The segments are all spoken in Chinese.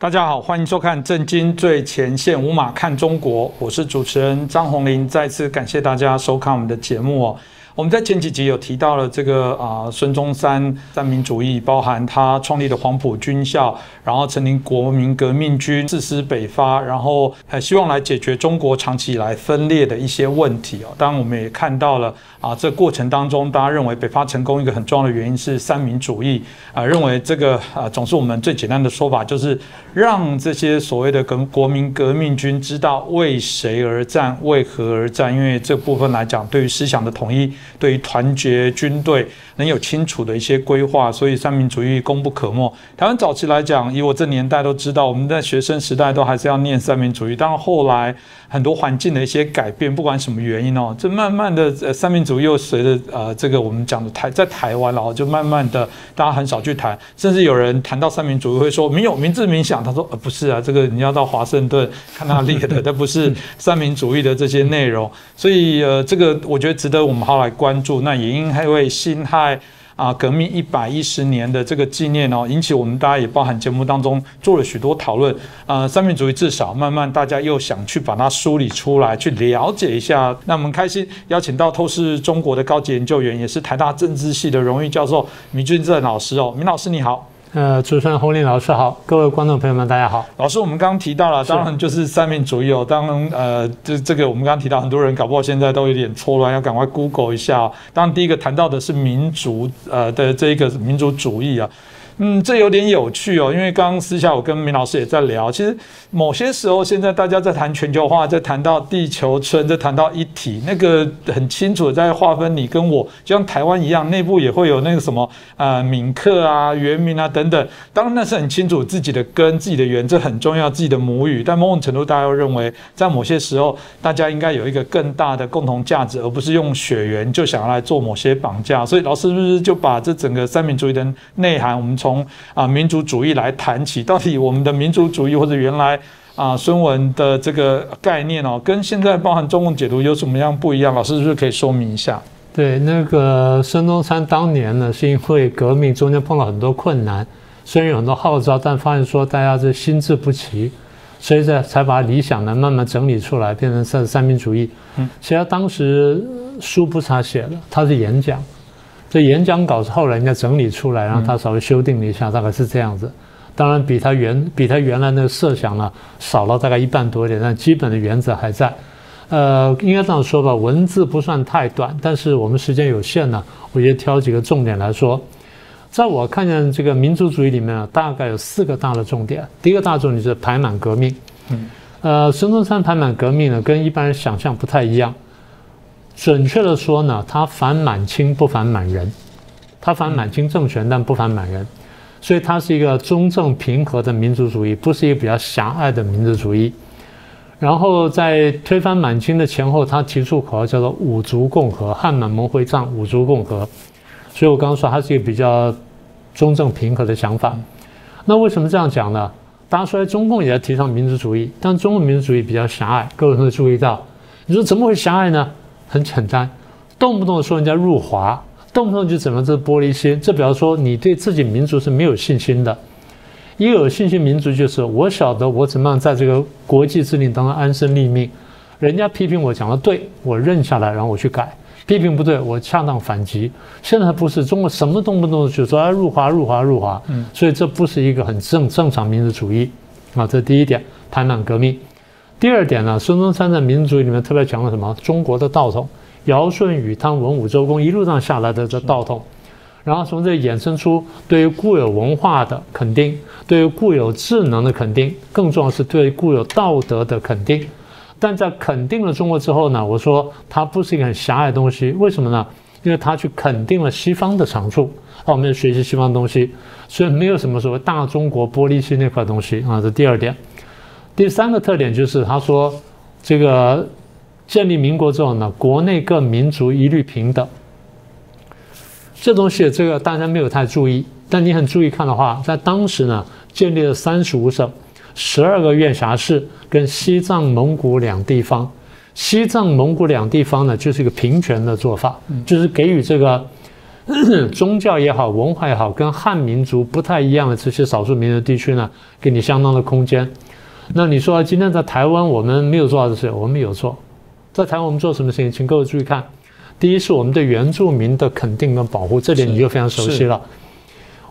大家好，欢迎收看《震惊最前线》，无马看中国，我是主持人张宏林。再次感谢大家收看我们的节目哦。我们在前几集有提到了这个孙中山三民主义，包含他创立的黄埔军校，然后成立国民革命军，誓师北伐，然后希望来解决中国长期以来分裂的一些问题哦。当然，我们也看到了这过程当中，大家认为北伐成功一个很重要的原因是三民主义认为这个总是我们最简单的说法，就是让这些所谓的国民革命军知道为谁而战，为何而战，因为这部分来讲，对于思想的统一，对于团结军队能有清楚的一些规划，所以三民主义功不可没。台湾早期来讲，以我这年代都知道，我们在学生时代都还是要念三民主义，当然后来很多环境的一些改变，不管什么原因哦，这慢慢的三民主义又随着这个我们讲的在台湾了，就慢慢的大家很少去谈，甚至有人谈到三民主义会说没有明治冥想，他说不是啊，这个你要到华盛顿看他列的，这不是三民主义的这些内容，所以这个我觉得值得我们好来关注。那也因为辛亥革命110年的这个纪念哦，引起我们大家也包含节目当中做了许多讨论。三民主义至少慢慢大家又想去把它梳理出来，去了解一下。那我们开心邀请到透视中国的高级研究员，也是台大政治系的荣誉教授闵君正老师哦。闵老师你好。主持人洪林老师好，各位观众朋友们大家好。老师，我们刚刚提到了，当然就是三民主义哦。当然这个我们刚刚提到，很多人搞不好现在都有点错乱，要赶快 Google 一下哦。当然第一个谈到的是民族的这个民族主义啊。这有点有趣哦，因为刚刚私下我跟闵老师也在聊，其实某些时候现在大家在谈全球化，在谈到地球村，在谈到一体，那个很清楚的在划分你跟我，就像台湾一样，内部也会有那个什么闽客啊、原民啊等等，当然那是很清楚自己的根、自己的源，这很重要，自己的母语。但某种程度，大家又认为，在某些时候，大家应该有一个更大的共同价值，而不是用血缘就想要来做某些绑架。所以老师是不是就把这整个三民主义的内涵，我们从民族主义来谈起，到底我们的民族主义或者原来孙文的这个概念哦，跟现在包含中共解读有什么样不一样？老师是不是可以说明一下？对，那个孙中山当年呢，是因为革命中间碰到很多困难，虽然有很多号召，但发现说大家这心智不齐，所以才把理想呢慢慢整理出来，变成三民主义。其实他当时书不是他写的，他是演讲。这演讲稿是后来人家整理出来，然后他稍微修订了一下，大概是这样子。当然比他原来那个设想呢少了大概1半多一点，但基本的原则还在。应该这样说吧，文字不算太短，但是我们时间有限呢，我就挑几个重点来说。在我看见这个民族主义里面呢，大概有4个大的重点。第一个大重点是排满革命。孙中山排满革命呢，跟一般人想象不太一样。准确的说呢，他反满清不反满人，他反满清政权但不反满人，所以他是一个中正平和的民族主义，不是一个比较狭隘的民族主义。然后在推翻满清的前后，他提出口号叫做五族共和，汉满蒙回藏五族共和，所以我刚刚说他是一个比较中正平和的想法。那为什么这样讲呢？大家说中共也在提倡民族主义，但中共民族主义比较狭隘，各位会注意到，你说怎么会狭隘呢？很简单，动不动说人家入华，动不动就怎么这玻璃心，这表示说你对自己民族是没有信心的。一个有信心民族就是我晓得我怎么样在这个国际之领当中安身立命，人家批评我讲的对，我认下来，然后我去改；批评不对，我恰当反击。现在不是中国什么动不动就说入华，所以这不是一个很正常民族主义啊，这第一点，排满革命。第二点呢，孙中山在民族主义里面特别强调什么？中国的道统，尧舜禹汤文武周公一路上下来的这道统，然后从这衍生出对于固有文化的肯定，对于固有智能的肯定，更重要的是对于固有道德的肯定。但在肯定了中国之后呢，我说它不是一个很狭隘的东西，为什么呢？因为它去肯定了西方的长处，我们学习西方的东西，所以没有什么所谓大中国玻璃心那块东西啊，这第二点。第三个特点就是他说，这个建立民国之后呢，国内各民族一律平等。这东西这个大家没有太注意，但你很注意看的话，在当时呢，建立了35省、12个院辖市跟西藏、蒙古2地方。西藏、蒙古2地方呢，就是一个平权的做法，就是给予这个宗教也好，文化也好，跟汉民族不太一样的这些少数民族地区呢，给你相当的空间。那你说今天在台湾我们没有做到的事，我们有做。在台湾我们做什么事情？请各位注意看。第一是我们对原住民的肯定跟保护，这点你就非常熟悉了。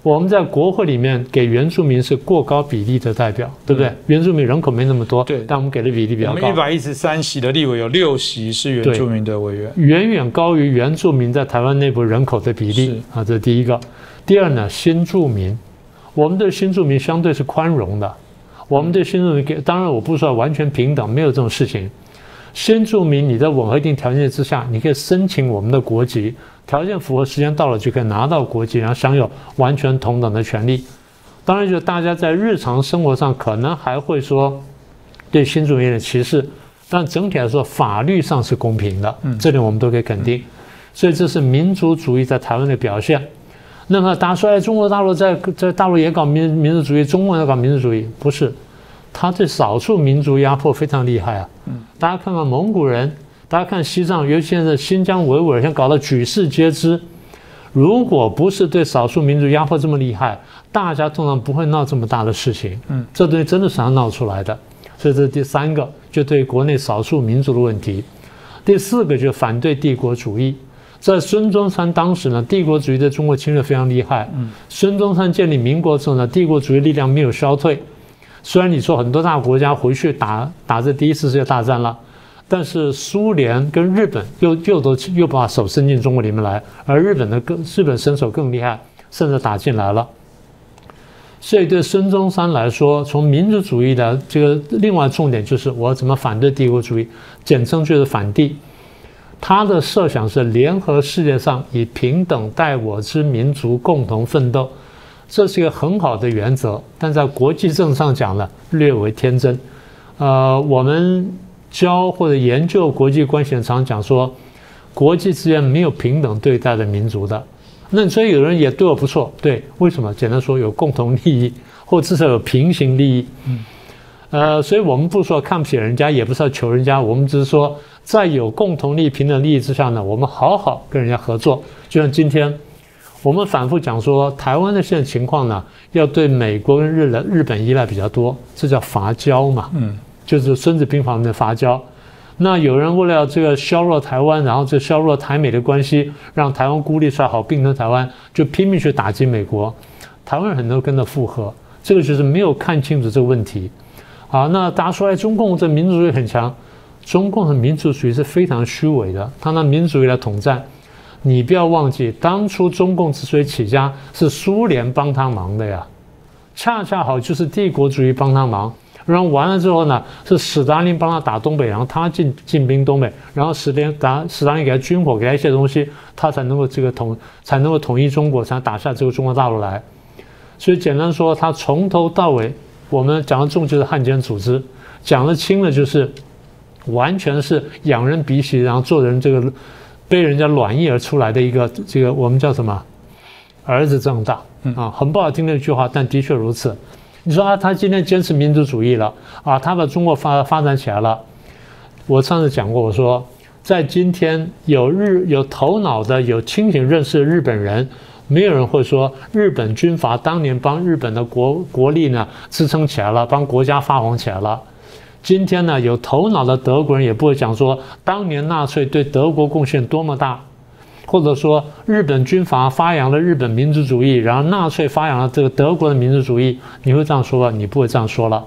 我们在国会里面给原住民是过高比例的代表，对不对？原住民人口没那么多，对，但我们给的比例比较高。我们113席的立委有6席是原住民的委员，远远高于原住民在台湾内部人口的比例啊，这是第一个。第二呢，新住民，我们对新住民相对是宽容的，我们对新住民当然我不是说完全平等，没有这种事情。新住民你在吻合一定条件之下，你可以申请我们的国籍，条件符合，时间到了就可以拿到国籍，然后享有完全同等的权利。当然，就大家在日常生活上可能还会说对新住民的歧视，但整体来说法律上是公平的，这点我们都可以肯定。所以这是民族主义在台湾的表现。那么大家说，哎，中国大陆在大陆也搞民族主义，中国也搞民族主义，不是？他对少数民族压迫非常厉害啊！大家看看蒙古人，大家看西藏，尤其现在新疆维吾尔，现在搞得举世皆知。如果不是对少数民族压迫这么厉害，大家通常不会闹这么大的事情。这东西真的是他闹出来的。所以这是第三个，就对国内少数民族的问题。第四个就反对帝国主义。在孙中山当时呢，帝国主义对中国侵略非常厉害。孙中山建立民国之后呢，帝国主义力量没有消退。虽然你说很多大国家回去打这第一次世界大战了，但是苏联跟日本又把手伸进中国里面来，而日本伸手更厉害，甚至打进来了。所以对孙中山来说，从民族主义的这个另外重点就是我怎么反对帝国主义，简称就是反帝。他的设想是联合世界上以平等待我之民族共同奋斗。这是一个很好的原则，但在国际政治上讲呢，略为天真。我们教或者研究国际关系的常讲说，国际之间没有平等对待的民族的。那所以有人也对我不错，对，为什么？简单说，有共同利益，或至少有平行利益。所以我们不说看不起人家，也不是要求人家，我们只是说，在有共同利益、平等利益之下呢，我们好好跟人家合作。就像今天。我们反复讲说，台湾的现在情况呢，要对美国跟日本依赖比较多，这叫伐交嘛，就是《孙子兵法》里面的伐交。那有人为了这个削弱台湾，然后这削弱台美的关系，让台湾孤立出来好并吞台湾，就拼命去打击美国。台湾人很多跟着附和，这个就是没有看清楚这个问题。好，那大家说，哎，中共这民族主义很强，中共的民族主义是非常虚伪的，他拿民族主义来统战。你不要忘记，当初中共之所以起家，是苏联帮他忙的呀，恰恰好就是帝国主义帮他忙。然后完了之后呢，是史达林帮他打东北，然后他进兵东北，然后史达林给他军火，给他一些东西，他才能够统一中国，才能打下这个中国大陆来。所以简单说，他从头到尾，我们讲的重就是汉奸组织，讲的轻的就是完全是仰人鼻息，然后做人这个。被人家卵意而出来的一个这个我们叫什么儿子正大啊，很不好听的一句话，但的确如此。你说啊，他今天坚持民族主义了啊，他把中国发展起来了。我上次讲过，我说在今天有头脑的、有清醒认识的日本人，没有人会说日本军阀当年帮日本的国力呢支撑起来了，帮国家发红起来了。今天呢，有头脑的德国人也不会讲说当年纳粹对德国贡献多么大，或者说日本军阀发扬了日本民族主义，然后纳粹发扬了这个德国的民族主义，你会这样说吗？你不会这样说了。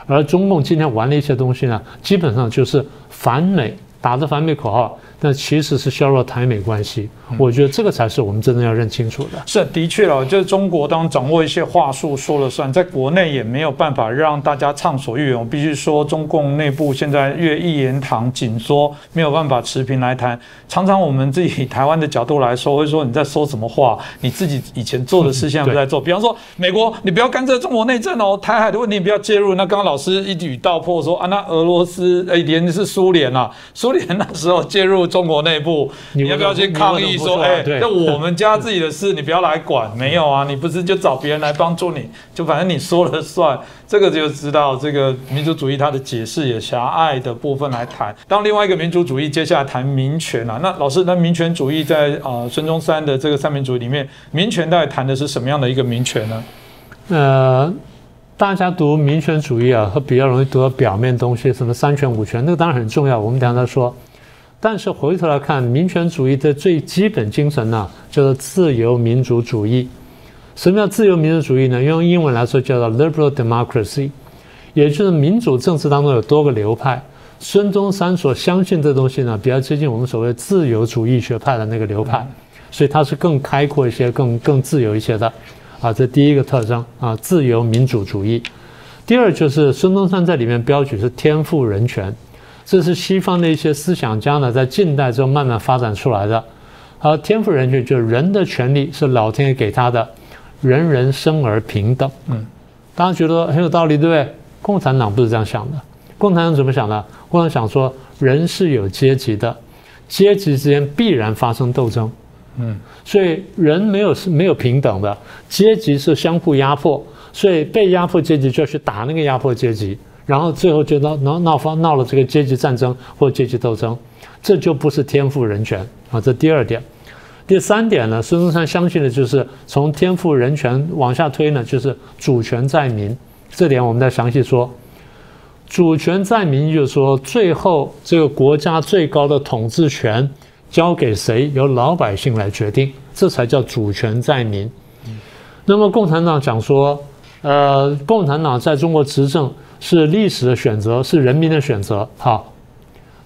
而中共今天玩的一些东西呢，基本上就是反美，打着反美口号，但其实是削弱台美关系。我觉得这个才是我们真正要认清楚的。是，的确了，就是中国当掌握一些话术说了算，在国内也没有办法让大家畅所欲言。我必须说，中共内部现在越一言堂紧缩，没有办法持平来谈。常常我们自己以台湾的角度来说，会说你在说什么话？你自己以前做的事现在不在做。比方说，美国你不要干涉中国内政哦，台海的问题你不要介入。那刚刚老师一语道破说啊，那俄罗斯连是苏联啊，苏联那时候介入中国内部，你要不要去抗议说，这我们家自己的事，你不要来管？没有啊，你不是就找别人来帮助你，就反正你说了算。这个就知道这个民族主义它的解释也狭隘的部分来谈。当另外一个民族主义接下来谈民权啊，那老师，那民权主义在孙中山的这个三民主义里面，民权到底谈的是什么样的一个民权呢？大家读民权主义啊，会比较容易读到表面东西，什么三权五权，那个当然很重要，我们等一下再说。但是回头来看，民权主义的最基本精神呢，叫做自由民主主义。什么叫自由民主主义呢？用英文来说叫做 liberal democracy， 也就是民主政治当中有多个流派。孙中山所相信这东西呢，比较接近我们所谓自由主义学派的那个流派，所以它是更开阔一些、更自由一些的。这第一个特征啊，自由民主主义。第二就是孙中山在里面标举是天赋人权，这是西方的一些思想家呢在近代之后慢慢发展出来的。天赋人权就是人的权利是老天爷给他的，人人生而平等。大家觉得很有道理，对不对？共产党不是这样想的。共产党怎么想的？共产党想说人是有阶级的，阶级之间必然发生斗争。所以人没有平等的，阶级是相互压迫，所以被压迫阶级就要去打那个压迫阶级，然后最后就闹了这个阶级战争或阶级斗争，这就不是天赋人权啊。这第二点。第三点呢，孙中山相信的就是从天赋人权往下推呢，就是主权在民。这点我们再详细说。主权在民就是说，最后这个国家最高的统治权交给谁，由老百姓来决定，这才叫主权在民。那么共产党讲说，共产党在中国执政是历史的选择，是人民的选择。好，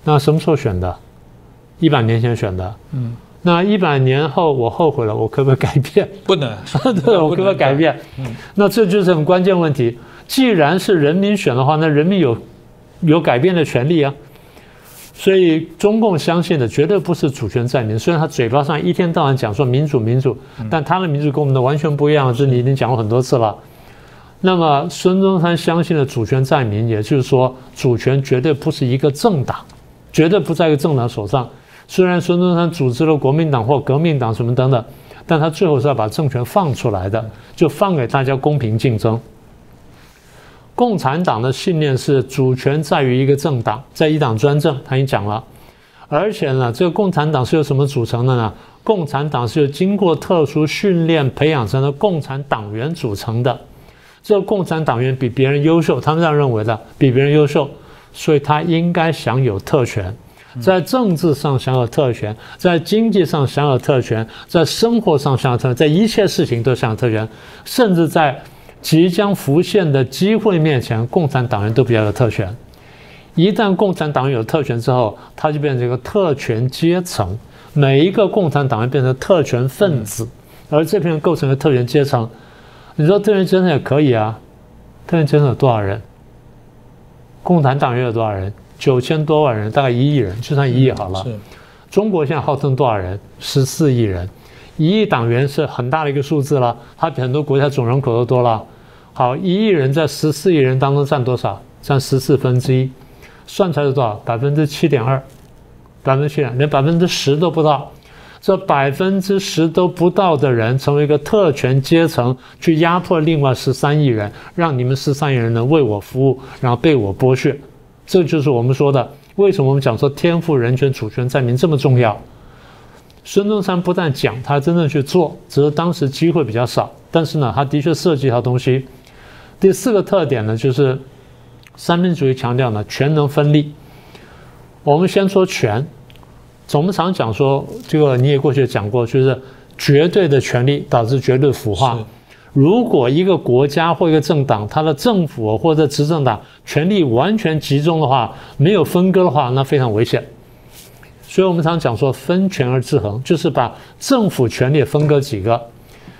那什么时候选的？100年前选的。那100年后我后悔了，我可不可以改变？不能。对，我可不可以改变？那这就是很关键问题。既然是人民选的话，那人民有改变的权利啊。所以中共相信的绝对不是主权在民，虽然他嘴巴上一天到晚讲说民主民主，但他的民主跟我们的完全不一样，这你已经讲过很多次了。那么孙中山相信的主权在民，也就是说主权绝对不是一个政党，绝对不在一个政党手上。虽然孙中山组织了国民党或革命党什么等等，但他最后是要把政权放出来的，就放给大家公平竞争。共产党的信念是主权在于一个政党，在一党专政，他已经讲了。而且呢，这个共产党是由什么组成的呢？共产党是由经过特殊训练培养成的共产党员组成的。这个共产党员比别人优秀，他们这样认为的，比别人优秀，所以他应该享有特权。在政治上享有特权，在经济上享有特权，在生活上享有特权，在一切事情都享有特权，甚至在即将浮现的机会面前，共产党员都比较有特权。一旦共产党员有特权之后，他就变成一个特权阶层，每一个共产党员变成特权分子，而这批人构成了特权阶层。你说特权阶层也可以啊，特权阶层有多少人？共产党员有多少人？9000多万人，大概1亿人，就算1亿好了。中国现在号称多少人？14亿人，1亿党员是很大的一个数字了，它比很多国家总人口都多了。好，1亿人在14亿人当中占多少？占1/14，算出来是多少？7.2%，7%，连10%都不到。这10%都不到的人成为一个特权阶层，去压迫另外13亿人，让你们13亿人呢为我服务，然后被我剥削。这就是我们说的，为什么我们讲说天赋人权、主权在民这么重要？孙中山不但讲，他真正去做，只是当时机会比较少，但是呢，他的确涉及一套东西。第4个特点呢，就是三民主义强调呢权能分立。我们先说权，我们常讲说，这个你也过去讲过，就是绝对的权力导致绝对腐化。如果一个国家或一个政党，它的政府或者执政党权力完全集中的话，没有分割的话，那非常危险。所以我们常讲说分权而制衡，就是把政府权力分割几个。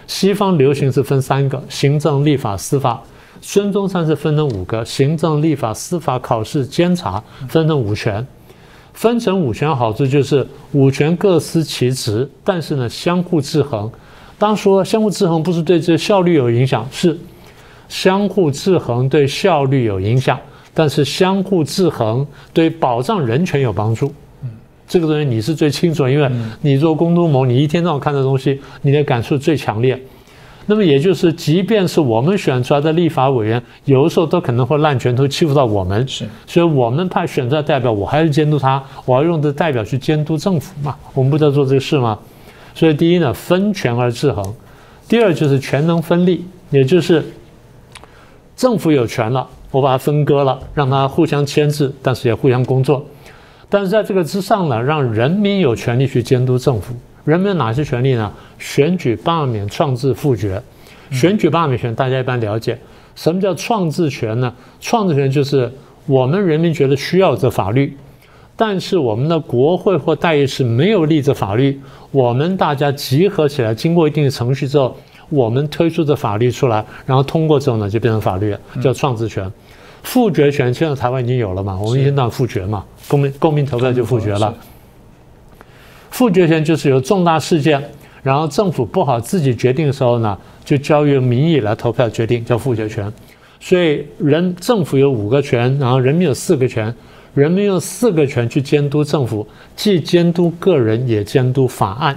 西方流行是分3个：行政、立法、司法。孙中山是分成5个：行政、立法、司法、考试、监察，分成5权。分成5权好处就是5权各司其职，但是呢相互制衡。当说相互制衡不是对这效率有影响，是相互制衡对效率有影响，但是相互制衡对保障人权有帮助。这个东西你是最清楚的，因为你做工督谋，你一天到晚看的东西，你的感触最强烈。那么也就是，即便是我们选出来的立法委员，有的时候都可能会滥权，都欺负到我们。是，所以我们派选出来的代表，我还是监督他，我要用这代表去监督政府嘛。我们不在做这个事吗？所以第一呢，分权而制衡；第二就是权能分立，也就是政府有权了，我把它分割了，让它互相牵制，但是也互相工作。但是在这个之上呢，让人民有权利去监督政府。人民有哪些权利呢？选举、罢免、创制、复决。选举、罢免权大家一般了解。什么叫创制权呢？创制权就是我们人民觉得需要这法律，但是我们的国会或代议士没有立这法律，我们大家集合起来，经过一定的程序之后，我们推出这法律出来，然后通过之后呢，就变成法律了，叫创制权。复决权现在台湾已经有了嘛，我们一天到晚复决嘛，公民投票就复决了。复决权就是有重大事件，然后政府不好自己决定的时候呢，就交由民意来投票决定，叫复决权。所以政府有5个权，然后人民有4个权，人民用4个权去监督政府，既监督个人也监督法案。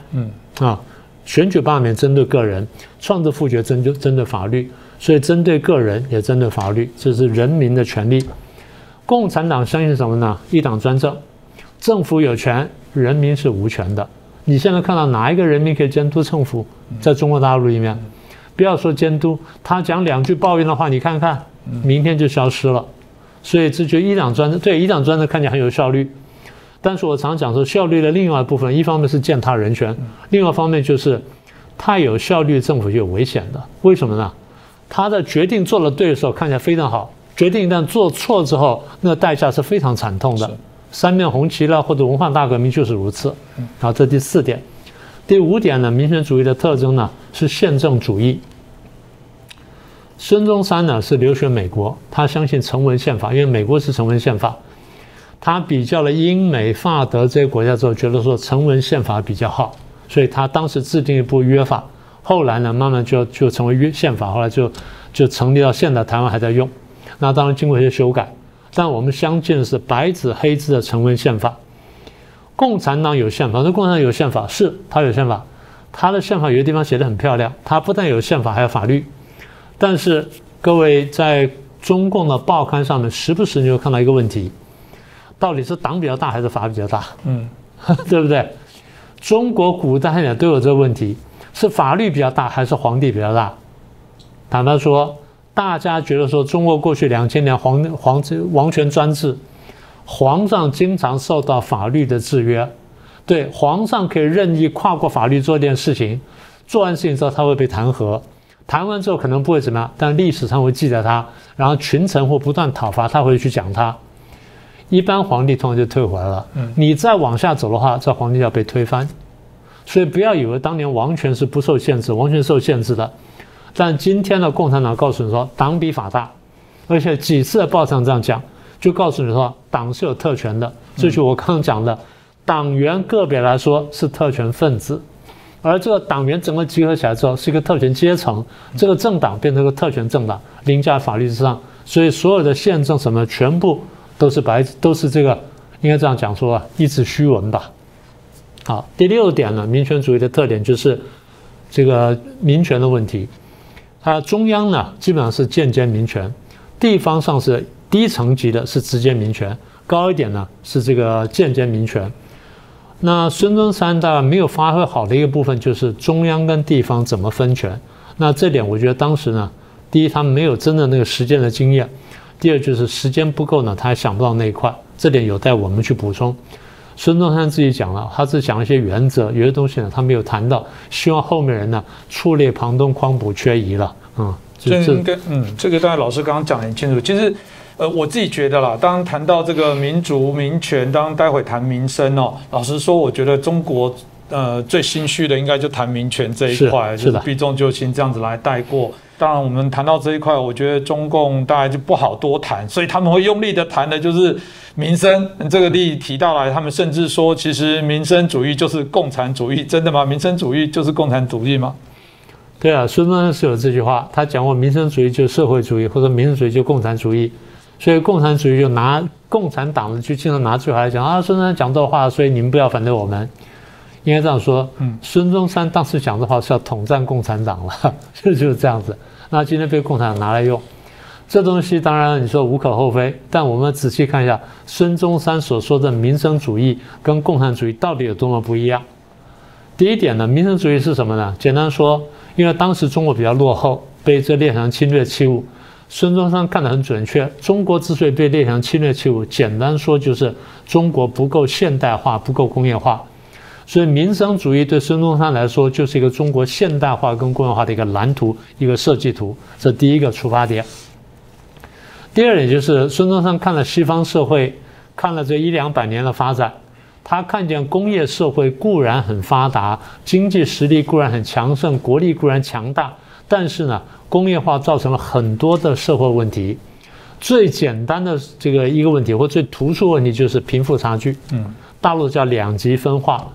选举罢免针对个人，创制复决针对法律，所以针对个人也针对法律，这是人民的权利。共产党相信什么呢？一党专政，政府有权，人民是无权的。你现在看到哪一个人民可以监督政府？在中国大陆里面，不要说监督，他讲2句抱怨的话，你看看，明天就消失了。所以这就一党专政，对，一党专政看起来很有效率，但是我常讲说，效率的另外一部分，一方面是践踏人权，另外一方面就是太有效率，政府就有危险的。为什么呢？他的决定做了对的时候看起来非常好，决定一旦做错之后，那个代价是非常惨痛的。3面红旗了，或者文化大革命就是如此。好，这第4点。第5点呢，民权主义的特征呢是宪政主义。孙中山呢是留学美国，他相信成文宪法，因为美国是成文宪法。他比较了英美法德这些国家之后，觉得说成文宪法比较好，所以他当时制定一部约法，后来呢慢慢就成为宪法，后来就成立到现在，台湾还在用。那当然经过一些修改，但我们相信的是白纸黑字的成文宪法。共产党有宪法，说共产党有宪法，是他有宪法，他的宪法有些地方写得很漂亮，他不但有宪法，还有法律。但是各位在中共的报刊上面，时不时你会看到一个问题，到底是党比较大还是法比较大？对不对？中国古代也都有这个问题，是法律比较大还是皇帝比较大？坦白说，大家觉得说中国过去2000年王权专制，皇上经常受到法律的制约，对，皇上可以任意跨过法律做一件事情，做完事情之后他会被弹劾。谈完之后可能不会怎么样，但历史上会记得他，然后群臣会不断讨伐他，会去讲他。一般皇帝通常就退回来了。你再往下走的话，这皇帝要被推翻。所以不要以为当年王权是不受限制，王权受限制的。但今天的共产党告诉你说，党比法大，而且几次的报上这样讲，就告诉你说，党是有特权的。这就是我刚刚讲的，党员个别来说是特权分子。而这个党员整个集合起来之后，是一个特权阶层，这个政党变成一个特权政党，凌驾法律之上，所以所有的宪政什么全部都是这个，应该这样讲说啊，一纸虚文吧。好，第6点呢，民权主义的特点就是这个民权的问题。中央呢基本上是间接民权，地方上是低层级的是直接民权，高一点呢是这个间接民权。那孙中山大概没有发挥好的一个部分，就是中央跟地方怎么分权。那这点我觉得当时呢，第一他们没有真的那个实践的经验，第二就是时间不够呢，他还想不到那一块，这点有待我们去补充。孙中山自己讲了，他只讲了一些原则，有些东西呢他没有谈到，希望后面人呢触类旁通，匡补缺遗了。这个大概老师刚刚讲得很清楚。其实我自己觉得啦，当谈到这个民主民权，当待会谈民生哦，老实说，我觉得中国最心虚的应该就谈民权这一块，就是避重就轻这样子来带过。当然，我们谈到这一块，我觉得中共大概就不好多谈，所以他们会用力的谈的就是民生。这个例提到来，他们甚至说，其实民生主义就是共产主义，真的吗？民生主义就是共产主义吗？对啊，孙中山是有这句话，他讲过民生主义就是社会主义，或者民生主义就是共产主义。所以共产主义就拿共产党的就经常拿这句话来讲啊，孙中山讲这话，所以你们不要反对我们。应该这样说，孙中山当时讲这话是要统战共产党了，就是这样子。那今天被共产党拿来用，这东西当然你说无可厚非，但我们仔细看一下孙中山所说的民生主义跟共产主义到底有多么不一样。第一点呢，民生主义是什么呢？简单说，因为当时中国比较落后，被这列强侵略欺侮。孙中山看得很准确，中国之所以被列强侵略欺侮，简单说就是中国不够现代化，不够工业化。所以民生主义对孙中山来说，就是一个中国现代化跟工业化的一个蓝图，一个设计图，这第一个出发点。第二点就是孙中山看了西方社会，看了这100-200年的发展，他看见工业社会固然很发达，经济实力固然很强盛，国力固然强大，但是呢，工业化造成了很多的社会问题。最简单的这个一个问题，或最突出的问题就是贫富差距。大陆叫两极分化。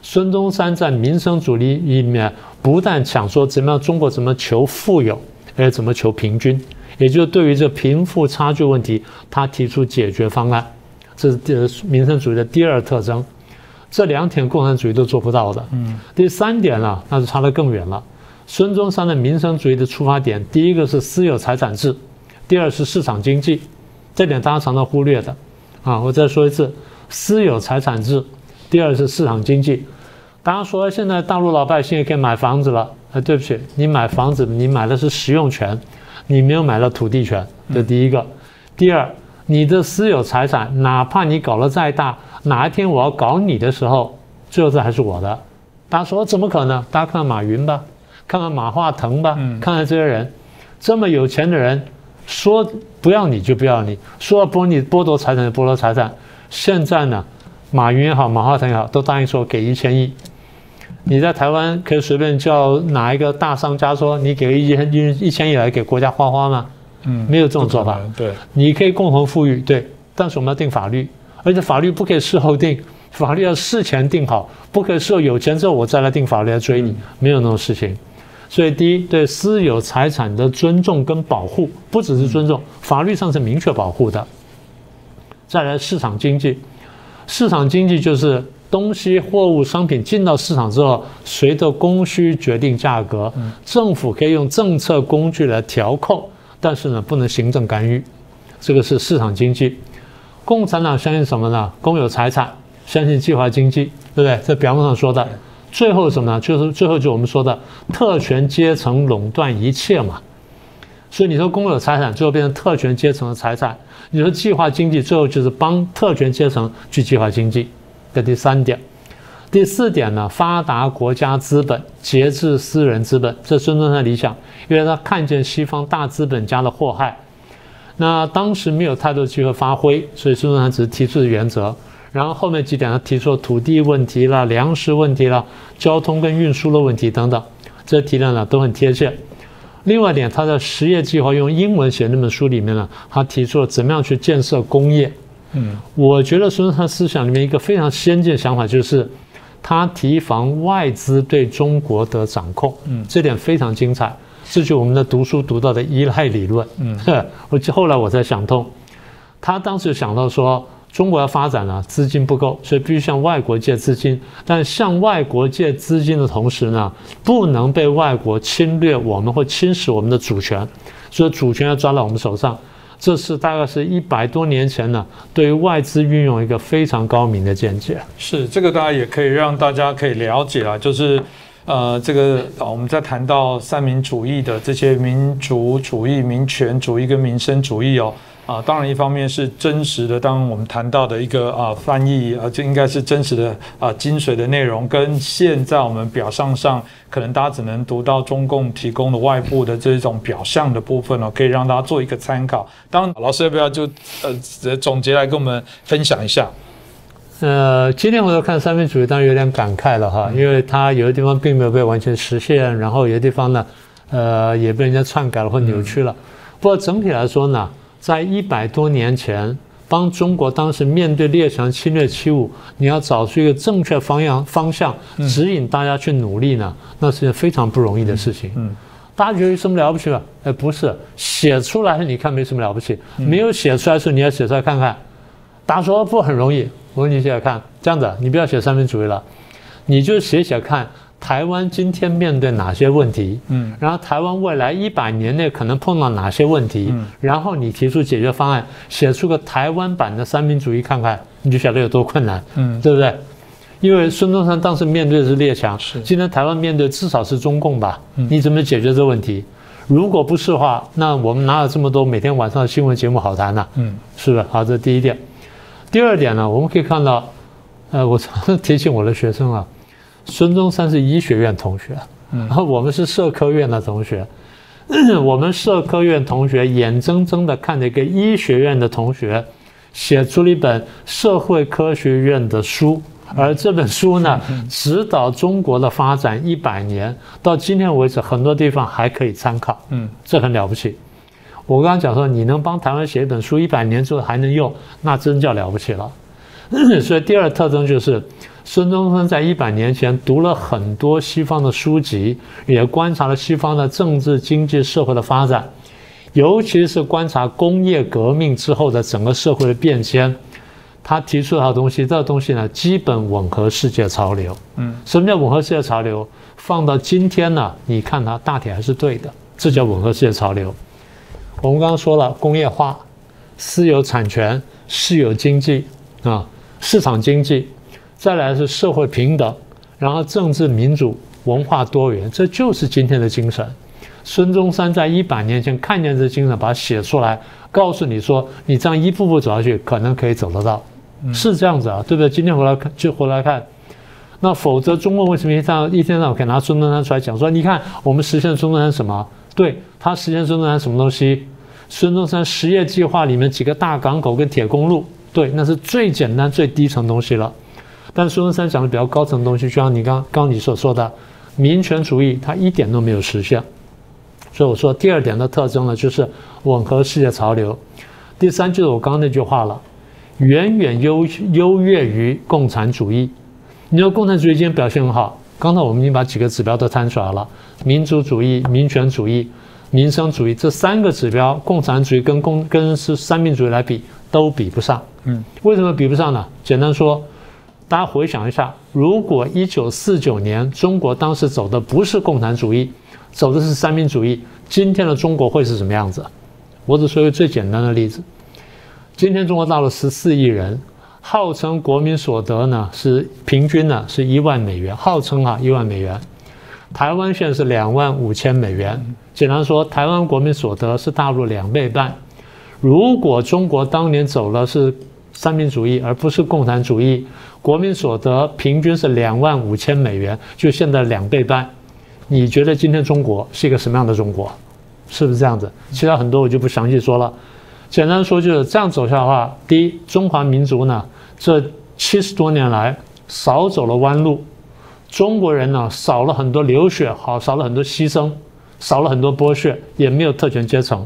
孙中山在民生主义里面不但讲说怎么样中国怎么求富有，而且怎么求平均，也就是对于这贫富差距问题，他提出解决方案。这是民生主义的第二特征。这2点共产主义都做不到的。第3点呢，那就差得更远了。孙中山的民生主义的出发点，第一个是私有财产制，第二是市场经济，这点大家常常忽略的。我再说一次，私有财产制，第二是市场经济。大家说现在大陆老百姓也可以买房子了，对不起，你买房子你买的是使用权，你没有买到土地权，这第一个。第二，你的私有财产，哪怕你搞得再大，哪一天我要搞你的时候，最后这还是我的。大家说怎么可能？大家看看马云吧，看看马化腾吧，看看这些人，这么有钱的人，说不要你就不要你，说要剥夺财产就剥夺财产。现在呢，马云也好，马化腾也好，都答应说给1000亿。你在台湾可以随便叫哪一个大商家说你给1000亿来给国家花花吗？没有这种做法。对，你可以共同富裕，对，但是我们要定法律，而且法律不可以事后定，法律要事前定好，不可以事后有钱之后我再来定法律来追你，没有那种事情。所以第一，对私有财产的尊重跟保护，不只是尊重，法律上是明确保护的。再来市场经济，市场经济就是东西、货物、商品进到市场之后，随着供需决定价格，政府可以用政策工具来调控，但是呢，不能行政干预，这个是市场经济。共产党相信什么呢？公有财产，相信计划经济，对不对？这表面上说的。最后什么呢？就是最后就我们说的特权阶层垄断一切嘛。所以你说公有财产最后变成特权阶层的财产，你说计划经济最后就是帮特权阶层去计划经济。这第3点。第4点呢，发达国家资本节制私人资本，这孙中山的理想，因为他看见西方大资本家的祸害。那当时没有太多机会发挥，所以孙中山只是提出的原则。然后后面几点他提出了土地问题啦、粮食问题啦、交通跟运输的问题等等，这提的呢都很贴切。另外一点，他在实业计划用英文写那本书里面呢，他提出了怎么样去建设工业。我觉得孙中山思想里面一个非常先进的想法就是他提防外资对中国的掌控，这点非常精彩。这就是我们的读书读到的依赖理论。后来我才想通，他当时想到说中国要发展了，资金不够，所以必须向外国借资金。但向外国借资金的同时呢，不能被外国侵略我们或侵蚀我们的主权，所以主权要抓到我们手上。这是大概是100多年前呢，对于外资运用一个非常高明的见解。是这个，大家也可以让大家可以了解啊，就是这个我们在谈到三民主义的这些民族主义、民权主义跟民生主义哦。当然，一方面是真实的，当我们谈到的一个翻译，这应该是真实的精髓的内容，跟现在我们表象上可能大家只能读到中共提供的外部的这种表象的部分哦，可以让大家做一个参考。当然，老师要不要就总结来跟我们分享一下？今天我看三民主义，当然有点感慨了哈，因为它有的地方并没有被完全实现，然后有的地方呢，也被人家篡改了或扭曲了。不过整体来说呢，在100多年前，帮中国当时面对列强侵略欺侮，你要找出一个正确方向，指引大家去努力呢，那是件非常不容易的事情。大家觉得有什么了不起吗？不是，写出来你看没什么了不起，没有写出来的时候你要写出来看看。大家说不很容易，我说你写写看，这样子你不要写三民主义了，你就写写看台湾今天面对哪些问题，然后台湾未来100年内可能碰到哪些问题，然后你提出解决方案，写出个台湾版的三民主义看看，你就晓得有多困难，对不对？因为孙中山当时面对的是列强，今天台湾面对至少是中共吧，你怎么解决这个问题？如果不是的话，那我们哪有这么多每天晚上的新闻节目好谈呢？是不是？好，这是第一点。第二点呢，我们可以看到，我常常提醒我的学生啊，孙中山是医学院同学，然后我们是社科院的同学，我们社科院同学眼睁睁地看着一个医学院的同学写出了一本社会科学院的书，而这本书呢，指导中国的发展100年，到今天为止，很多地方还可以参考，这很了不起。我刚刚讲说，你能帮台湾写一本书，100年之后还能用，那真叫了不起了。所以第二特征就是，孙中山在100年前读了很多西方的书籍，也观察了西方的政治、经济、社会的发展，尤其是观察工业革命之后的整个社会的变迁。他提出的东西，这个东西呢，基本吻合世界潮流。什么叫吻合世界潮流？放到今天呢，你看它大体还是对的，这叫吻合世界潮流。我们刚刚说了，工业化、私有产权、市有经济啊，市场经济，再来是社会平等，然后政治民主、文化多元，这就是今天的精神。孙中山在100年前看见这精神，把它写出来，告诉你说，你这样一步步走下去，可能可以走得到，是这样子啊，对不对？今天回来看，那否则中国为什么一天到晚可以拿孙中山出来讲说，你看我们实现孙中山什么？对，他实现孙中山什么东西？孙中山实业计划里面几个大港口跟铁公路，对，那是最简单最低层东西了。但孙中山讲的比较高层的东西，就像你刚你所说的民权主义，他一点都没有实现。所以我说第二点的特征呢，就是吻合世界潮流。第三就是我刚刚那句话了，远远优越于共产主义。你说共产主义今天表现很好，刚才我们已经把几个指标都摊出来了，民主主义、民权主义、民生主义这3个指标，共产主义跟三民主义来比都比不上。为什么比不上呢？简单说，大家回想一下，如果1949年中国当时走的不是共产主义，走的是三民主义，今天的中国会是什么样子？我只说一个最简单的例子，今天中国大陆14亿人，号称国民所得呢是平均呢是1万美元，号称1万美元。台湾现在是25000美元，简单说，台湾国民所得是大陆2倍半。如果中国当年走了是三民主义而不是共产主义，国民所得平均是25000美元，就现在2倍半。你觉得今天中国是一个什么样的中国？是不是这样子？其他很多我就不详细说了。简单说就是这样走下的话，第一，中华民族呢这70多年来少走了弯路。中国人呢少了很多流血，少了很多牺牲，少了很多剥削，也没有特权阶层。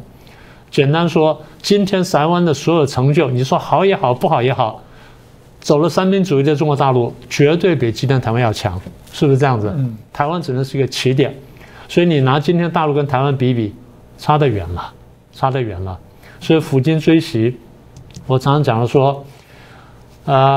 简单说，今天台湾的所有成就，你说好也好，不好也好，走了三民主义的中国大陆，绝对比今天台湾要强，是不是这样子？台湾只能是一个起点，所以你拿今天大陆跟台湾比比，差得远了，差得远了。所以抚今追昔，我常常讲的说，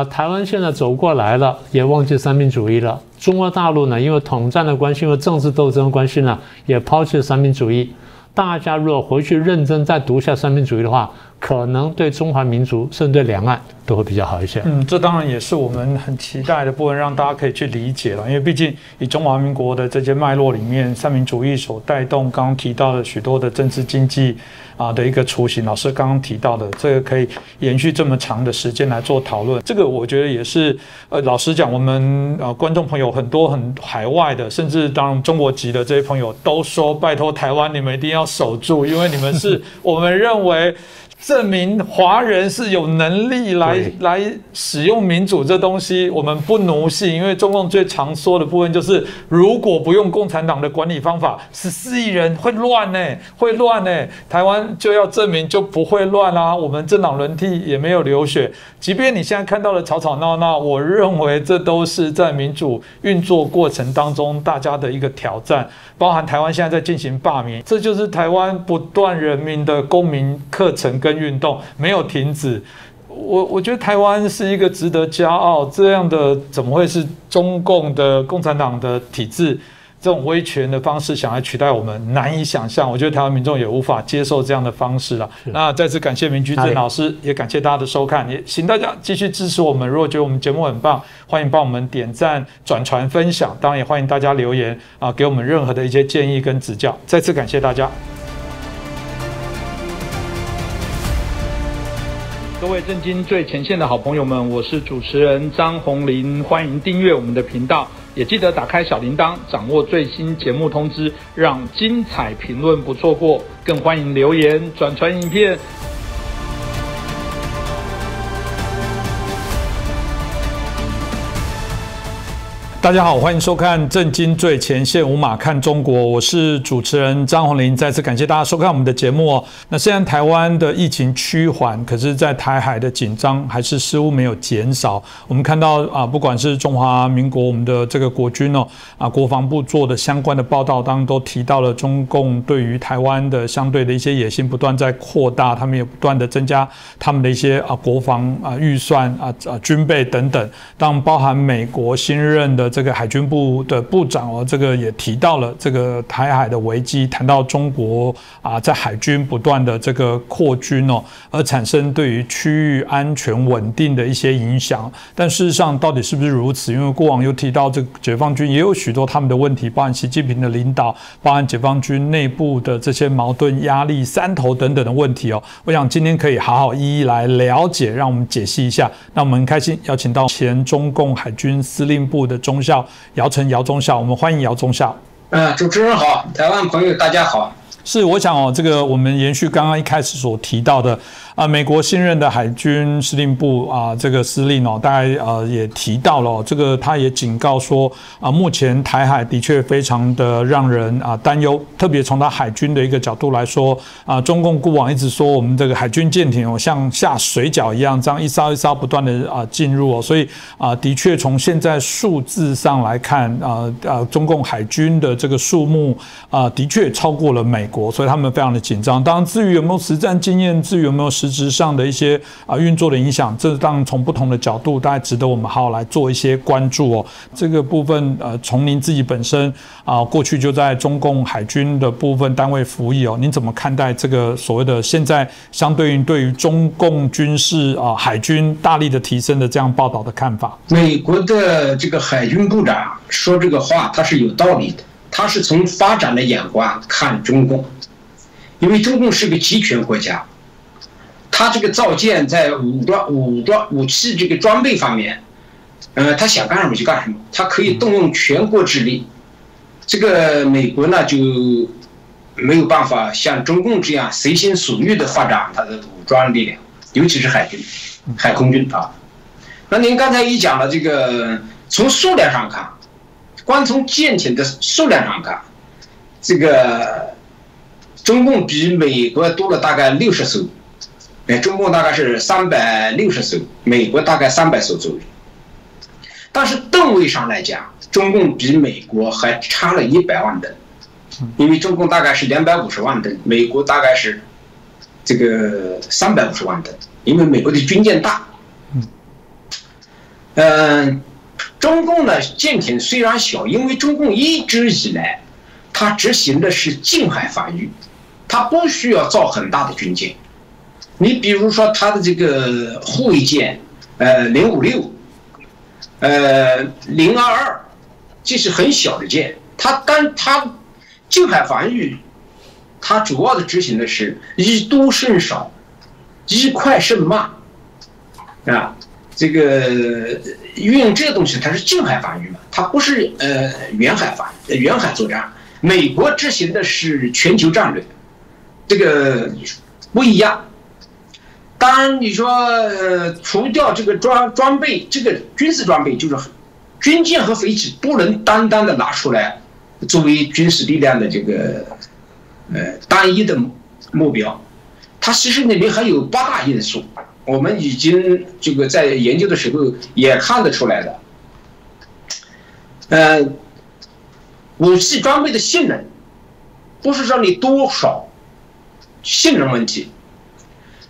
台湾现在走过来了，也忘记三民主义了。中国大陆呢，因为统战的关系，因为政治斗争的关系呢，也抛弃了三民主义。大家如果回去认真再读一下三民主义的话，可能对中华民族甚至对两岸都会比较好一些。这当然也是我们很期待的部分，让大家可以去理解了。因为毕竟以中华民国的这些脉络里面，三民主义所带动刚刚提到的许多的政治经济的一个雏形，老师刚刚提到的这个可以延续这么长的时间来做讨论，这个我觉得也是老实讲，我们观众朋友很多很海外的，甚至当然中国籍的这些朋友都说，拜托台湾你们一定要守住，因为你们是我们认为证明华人是有能力来使用民主这东西，我们不奴性。因为中共最常说的部分就是，如果不用共产党的管理方法，14亿人会乱会乱台湾就要证明就不会乱啦。我们政党轮替也没有流血，即便你现在看到的吵吵闹闹，我认为这都是在民主运作过程当中大家的一个挑战，包含台湾现在在进行罢免，这就是台湾不断人民的公民课程跟运动没有停止。我觉得台湾是一个值得骄傲，这样的怎么会是中共的共产党的体制这种威权的方式想来取代我们，难以想象。我觉得台湾民众也无法接受这样的方式了。那再次感谢明居正老师，也感谢大家的收看，也请大家继续支持我们。如果觉得我们节目很棒，欢迎帮我们点赞、转传、分享，当然也欢迎大家留言给我们任何的一些建议跟指教。再次感谢大家。各位震惊最前线的好朋友们，我是主持人张宏林，欢迎订阅我们的频道，也记得打开小铃铛，掌握最新节目通知，让精彩评论不错过，更欢迎留言、转传影片。大家好，欢迎收看《震惊最前线》，无马看中国，我是主持人张宏林。再次感谢大家收看我们的节目哦。那虽然台湾的疫情趋缓，可是，在台海的紧张还是似乎没有减少。我们看到不管是中华民国我们的这个国军国防部做的相关的报道，当然都提到了中共对于台湾的相对的一些野心不断在扩大，他们也不断的增加他们的一些国防预算军备等等。当然，包含美国新任的这个海军部的部长这个也提到了这个台海的危机，谈到中国在海军不断的这个扩军而产生对于区域安全稳定的一些影响。但事实上到底是不是如此？因为过往又提到这个解放军也有许多他们的问题，包含习近平的领导，包含解放军内部的这些矛盾、压力、山头等等的问题我想今天可以好好一一来了解，让我们解析一下。那我们很开心邀请到前中共海军司令部的中校姚晨姚中校，我们欢迎姚中校。主持人好，台湾朋友大家好。是，我想这个我们延续刚刚一开始所提到的美国新任的海军司令部这个司令大概也提到了这个，他也警告说目前台海的确非常的让人担忧，特别从他海军的一个角度来说中共过往一直说我们这个海军舰艇像下水饺一样，这样一艘一艘不断的进入所以的确从现在数字上来看中共海军的这个数目的确超过了美国，所以他们非常的紧张。当然，至于有没有实战经验，至于有没有实质上的一些运作的影响，这当然从不同的角度，大概值得我们好好来做一些关注这个部分从您自己本身过去就在中共海军的部分单位服役您怎么看待这个所谓的现在相对应对于中共军事海军大力的提升的这样报道的看法？美国的这个海军部长说这个话，他是有道理的。他是从发展的眼光看中共，因为中共是个集权国家，他这个造舰在武器这个装备方面，他想干什么就干什么，他可以动用全国之力。这个美国呢就没有办法像中共这样随心所欲的发展他的武装力量，尤其是海军、海空军那您刚才一讲了这个，从数量上看。光从舰艇的数量上看，这个中共比美国多了大概60艘，中共大概是360艘，美国大概300艘左右。但是吨位上来讲，中共比美国还差了100万吨，因为中共大概是250万吨，美国大概是这个350万吨，因为美国的军舰大。中共呢舰艇虽然小，因为中共一直以来，它执行的是近海防御，它不需要造很大的军舰。你比如说它的这个护卫舰，056，022，这是很小的舰，它近海防御，它主要的执行的是以多胜少，以快胜慢，这个运用这东西，它是近海防御嘛，它不是远海作战。美国执行的是全球战略，这个不一样。当然，你说除掉这个装备，这个军事装备就是军舰和飞机不能单单的拿出来作为军事力量的这个单一的目标，它其实里面还有8大因素，我们已经这个在研究的时候也看得出来了。武器装备的性能不是说你多少性能问题，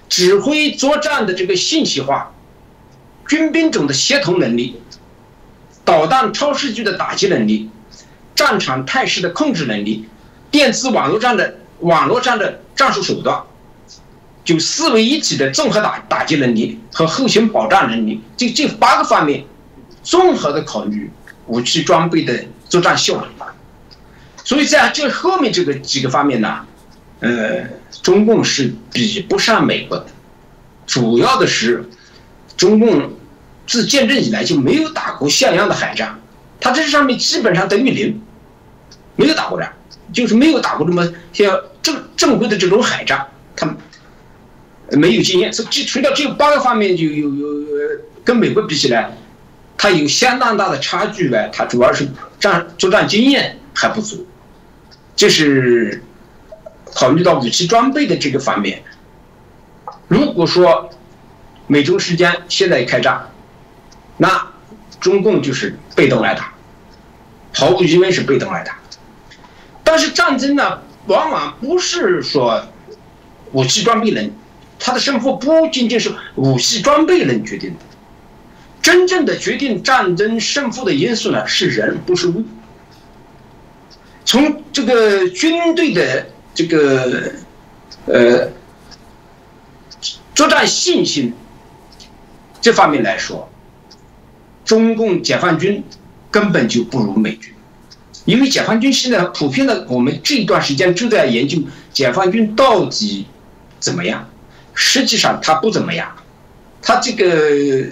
指挥作战的这个信息化，军兵种的协同能力，导弹超视距的打击能力，战场态势的控制能力，电子网络战的战术手段，就4位一体的综合打击能力和后勤保障能力，这8个方面综合的考虑武器装备的作战效率。所以在这后面这个几个方面呢，中共是比不上美国的。主要的是，中共自建政以来就没有打过像样的海战，它这上面基本上等于0，没有打过战，就是没有打过这么像正规的这种海战，它没有经验。除了这8个方面有跟美国比起来，它有相当大的差距外，它主要是作战经验还不足。这是考虑到武器装备的这个方面。如果说美中之间现在开战，那中共就是被动来打，毫无疑问是被动来打。但是战争呢，往往不是说武器装备能，它的胜负不仅仅是武器装备能决定的，真正的决定战争胜负的因素呢是人，不是物。从这个军队的这个作战信心这方面来说，中共解放军根本就不如美军，因为解放军现在普遍的，我们这一段时间就在研究解放军到底怎么样。实际上他不怎么样，他这个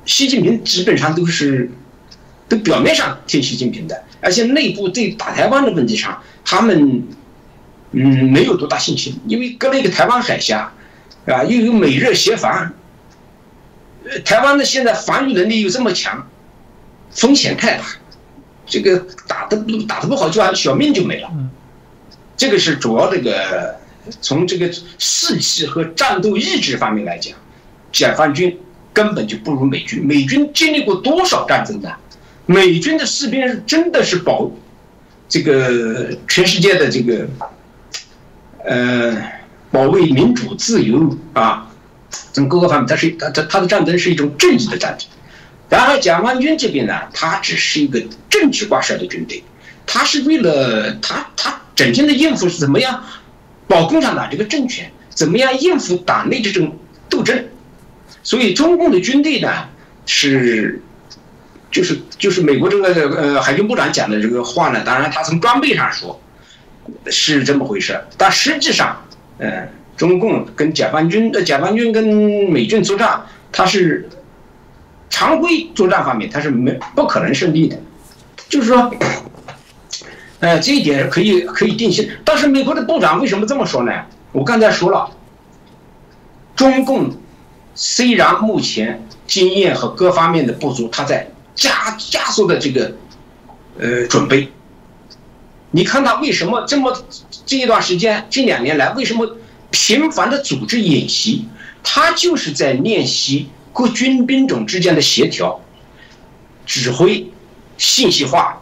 习近平基本上都表面上听习近平的，而且内部对打台湾的问题上，他们没有多大信心，因为隔了一个台湾海峡，啊，又有美日协防，台湾的现在防御能力又这么强，风险太大，这个打得不好，就小命就没了。这个是主要这个从这个士气和战斗意志方面来讲，解放军根本就不如美军。美军经历过多少战争呢？美军的士兵真的是这个全世界的这个保卫民主自由啊，从各个方面，它的战争是一种正义的战争。然而解放军这边呢，它只是一个政治挂帅的军队，它是为了它整天的应付是怎么样保共产党这个政权，怎么样应付党内这种斗争。所以中共的军队呢就是美国这个海军部长讲的这个话呢，当然他从装备上说是这么回事，但实际上中共跟解放军跟美军作战，它是常规作战方面它是不可能胜利的，就是说这一点可以定性。但是美国的部长为什么这么说呢？我刚才说了，中共虽然目前经验和各方面的不足，他在加速的这个准备。你看他为什么这一段时间这2年来为什么频繁的组织演习？他就是在练习各军兵种之间的协调、指挥、信息化。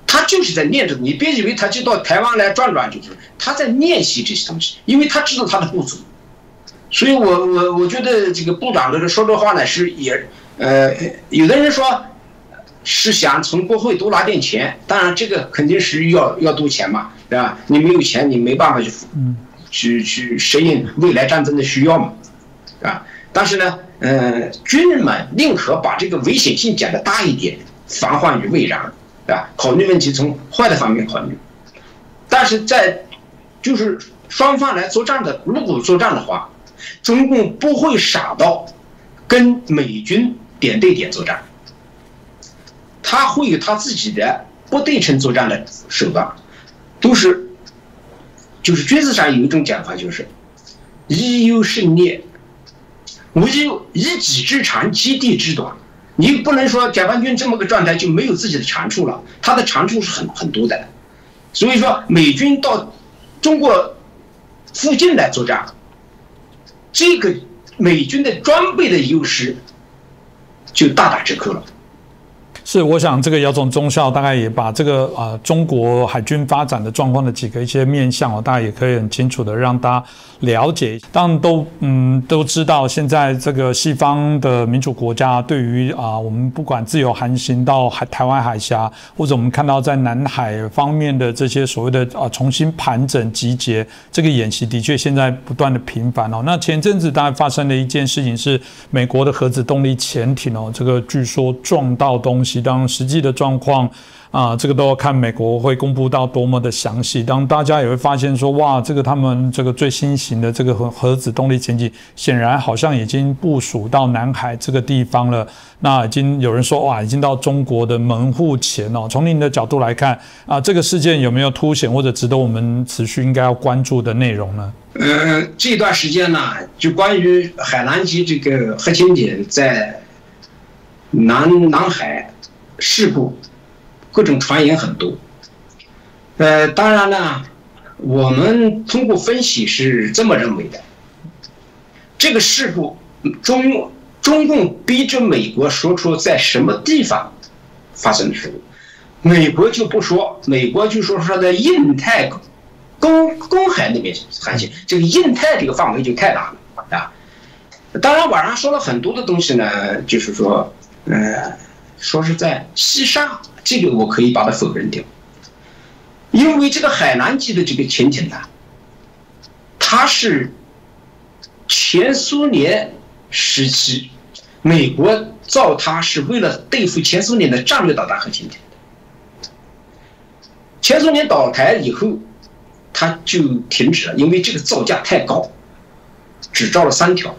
他就是在练着，你别以为他就到台湾来转转，就是他在练习这些东西，因为他知道他的不足。所以我觉得这个部长的说这话呢是有的人说是想从国会多拿点钱，当然这个肯定是要多钱嘛，对吧？你没有钱，你没办法去适应未来战争的需要嘛，啊？但是呢，军人们宁可把这个危险性讲得大一点，防患于未然，啊，考虑问题从坏的方面考虑。但是就是双方来作战的，如果作战的话，中共不会傻到跟美军点对点作战，他会有他自己的不对称作战的手段，都是就是军事上有一种讲法，就是一有胜劣，无有一己之长，其地之短。你不能说解放军这么个状态就没有自己的长处了，他的长处是很多的。所以说，美军到中国附近来作战，这个美军的装备的优势就大打折扣了。是，我想这个姚总中校大概也把这个中国海军发展的状况的几个一些面向大家也可以很清楚的让大家了解。当然都知道，现在这个西方的民主国家对于我们不管自由航行到台湾海峡，或者我们看到在南海方面的这些所谓的重新盘整集结这个演习，的确现在不断的频繁那前阵子当然发生的一件事情是美国的核子动力潜艇这个据说撞到东西。当然实际的状况这个都要看美国会公布到多么的详细。当大家也会发现说，哇，这个他们这个最新型的这个核子动力潜艇，显然好像已经部署到南海这个地方了。那已经有人说，哇，已经到中国的门户前从您的角度来看这个事件有没有凸显或者值得我们持续应该要关注的内容呢？这段时间呢，就关于海南级这个核潜艇在南海事故，各种传言很多。当然呢，我们通过分析是这么认为的：这个事故中共逼着美国说出在什么地方发生的事故，美国就不说，美国就说在印太公海那边航行，这个印太这个范围就太大了啊。当然，网上说了很多的东西呢，就是说，说是在西沙，这个我可以把它否认掉，因为这个海南级的这个潜艇呢，它是前苏联时期美国造它是为了对付前苏联的战略导弹核潜艇的。前苏联倒台以后，它就停止了，因为这个造价太高，只造了3条。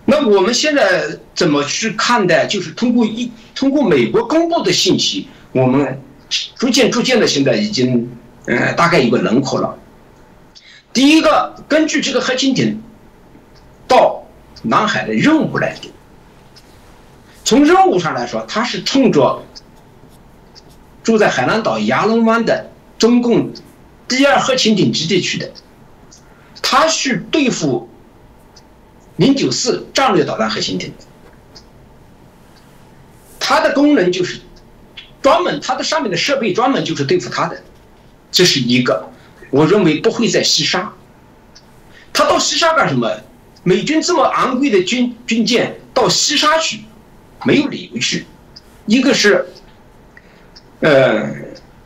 那我们现在怎么去看待？就是通过美国公布的信息，我们逐渐的现在已经大概有个轮廓了。第一个，根据这个核潜艇到南海的任务来定，从任务上来说，它是冲着住在海南岛亚龙湾的中共第2核潜艇基地去的，它是对付094战略导弹核潜艇，它的功能就是专门，它的上面的设备专门就是对付它的，这是一个。我认为不会在西沙，它到西沙干什么？美军这么昂贵的军舰到西沙去，没有理由去。一个是，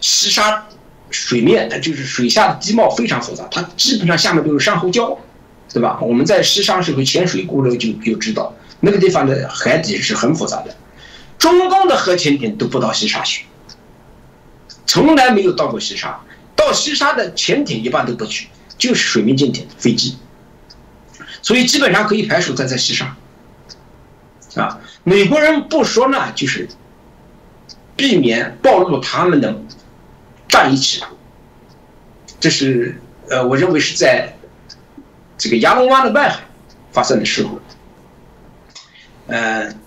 西沙水面就是水下的地貌非常复杂，它基本上下面都是珊瑚礁。对吧？我们在西沙时候潜水过了就知道，那个地方的海底是很复杂的。中共的核潜艇都不到西沙去，从来没有到过西沙。到西沙的潜艇一般都不去，就是水面舰艇、飞机。所以基本上可以排除在西沙。美国人不说呢，就是避免暴露他们的战役企图。这是我认为是在这个亚龙湾的外海发生的事故。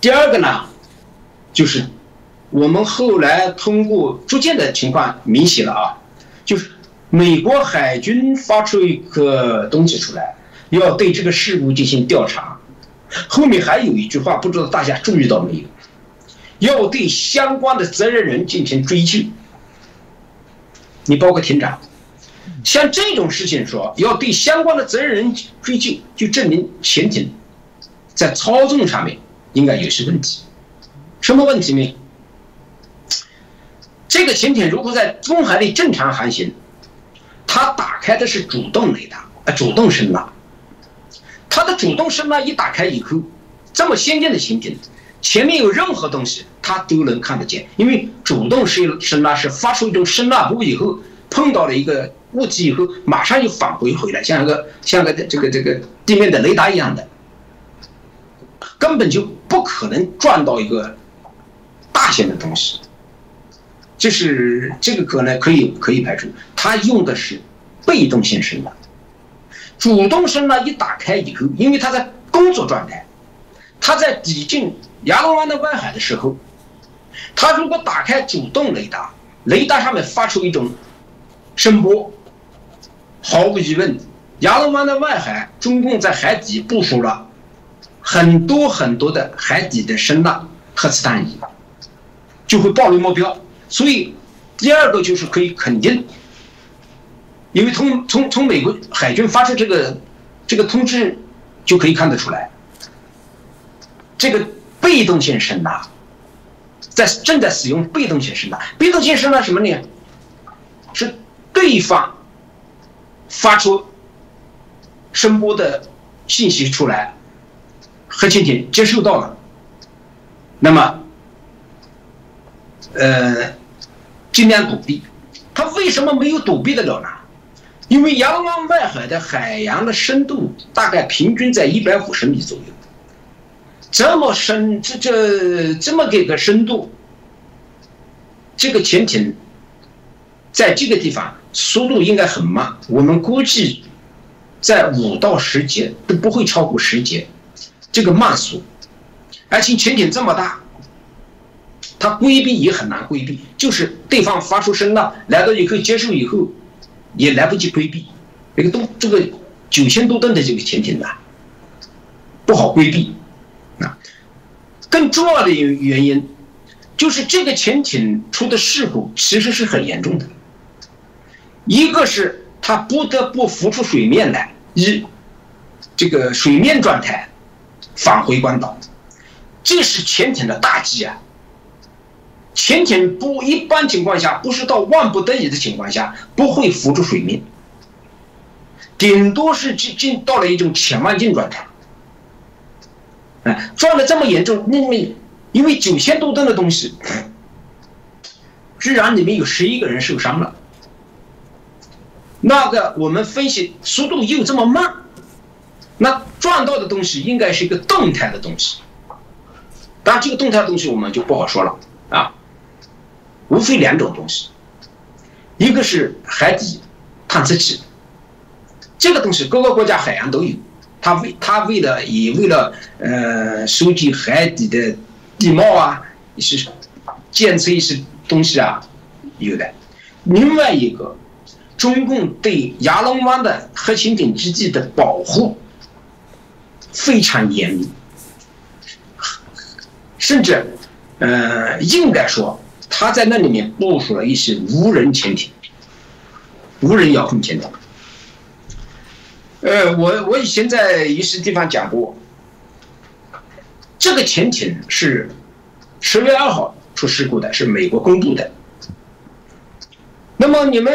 第二个呢，就是我们后来通过逐渐的情况明显了就是美国海军发出一个东西出来，要对这个事故进行调查。后面还有一句话，不知道大家注意到没有？要对相关的责任人进行追究。你包括艇长。像这种事情说要对相关的责任人追究，就证明潜艇在操纵上面应该有些问题。什么问题呢？这个潜艇如果在公海里正常航行，它打开的是主动雷达，主动声呐。它的主动声呐一打开以后，这么先进的潜艇，前面有任何东西它都能看得见，因为主动声呐是发出一种声呐波以后，碰到了一个物体以后，马上就返回来，像个这个地面的雷达一样的，根本就不可能撞到一个大型的东西。就是这个可能可以排除，它用的是被动性声呐。主动声呐一打开以后，因为它在工作状态，它在抵近亚龙湾的外海的时候，它如果打开主动雷达，雷达上面发出一种声波，毫无疑问，亚龙湾的外海，中共在海底部署了很多很多的海底的声呐核磁弹仪，就会暴露目标。所以第二个就是可以肯定，因为从美国海军发出这个通知就可以看得出来，这个被动性声呐正在使用被动性声呐。被动性声呐什么呢？是对方发出声波的信息出来，核潜艇接收到了，那么尽量躲避。它为什么没有躲避得了呢？因为亚龙湾外海的海洋的深度大概平均在150米左右，这么深，这么给个深度，这个潜艇在这个地方速度应该很慢，我们估计在5到10节都不会超过10节，这个慢速，而且潜艇这么大，它规避也很难规避，就是对方发出声呐来到以后接受以后，也来不及规避。这个9000多吨的这个潜艇呢，不好规避。更重要的原因就是这个潜艇出的事故其实是很严重的。一个是它不得不浮出水面来，以这个水面状态返回关岛，这是潜艇的大忌啊！潜艇一般情况下不是到万不得已的情况下不会浮出水面，顶多是进到了一种潜望镜状态。撞得这么严重，因为9000多吨的东西，居然里面有11个人受伤了。那个我们分析速度又这么慢，那撞到的东西应该是一个动态的东西。当然，这个动态的东西我们就不好说了啊，无非2种东西，一个是海底探测器，这个东西各个国家海洋都有。他为了收集海底的地貌啊，是监测一些东西啊，有的。另外一个，中共对亚龙湾的核潜艇基地的保护非常严密，甚至应该说他在那里面部署了一些无人潜艇、无人遥控潜艇。我以前在一些地方讲过，这个潜艇是10月2号出事故的，是美国公布的。那么你们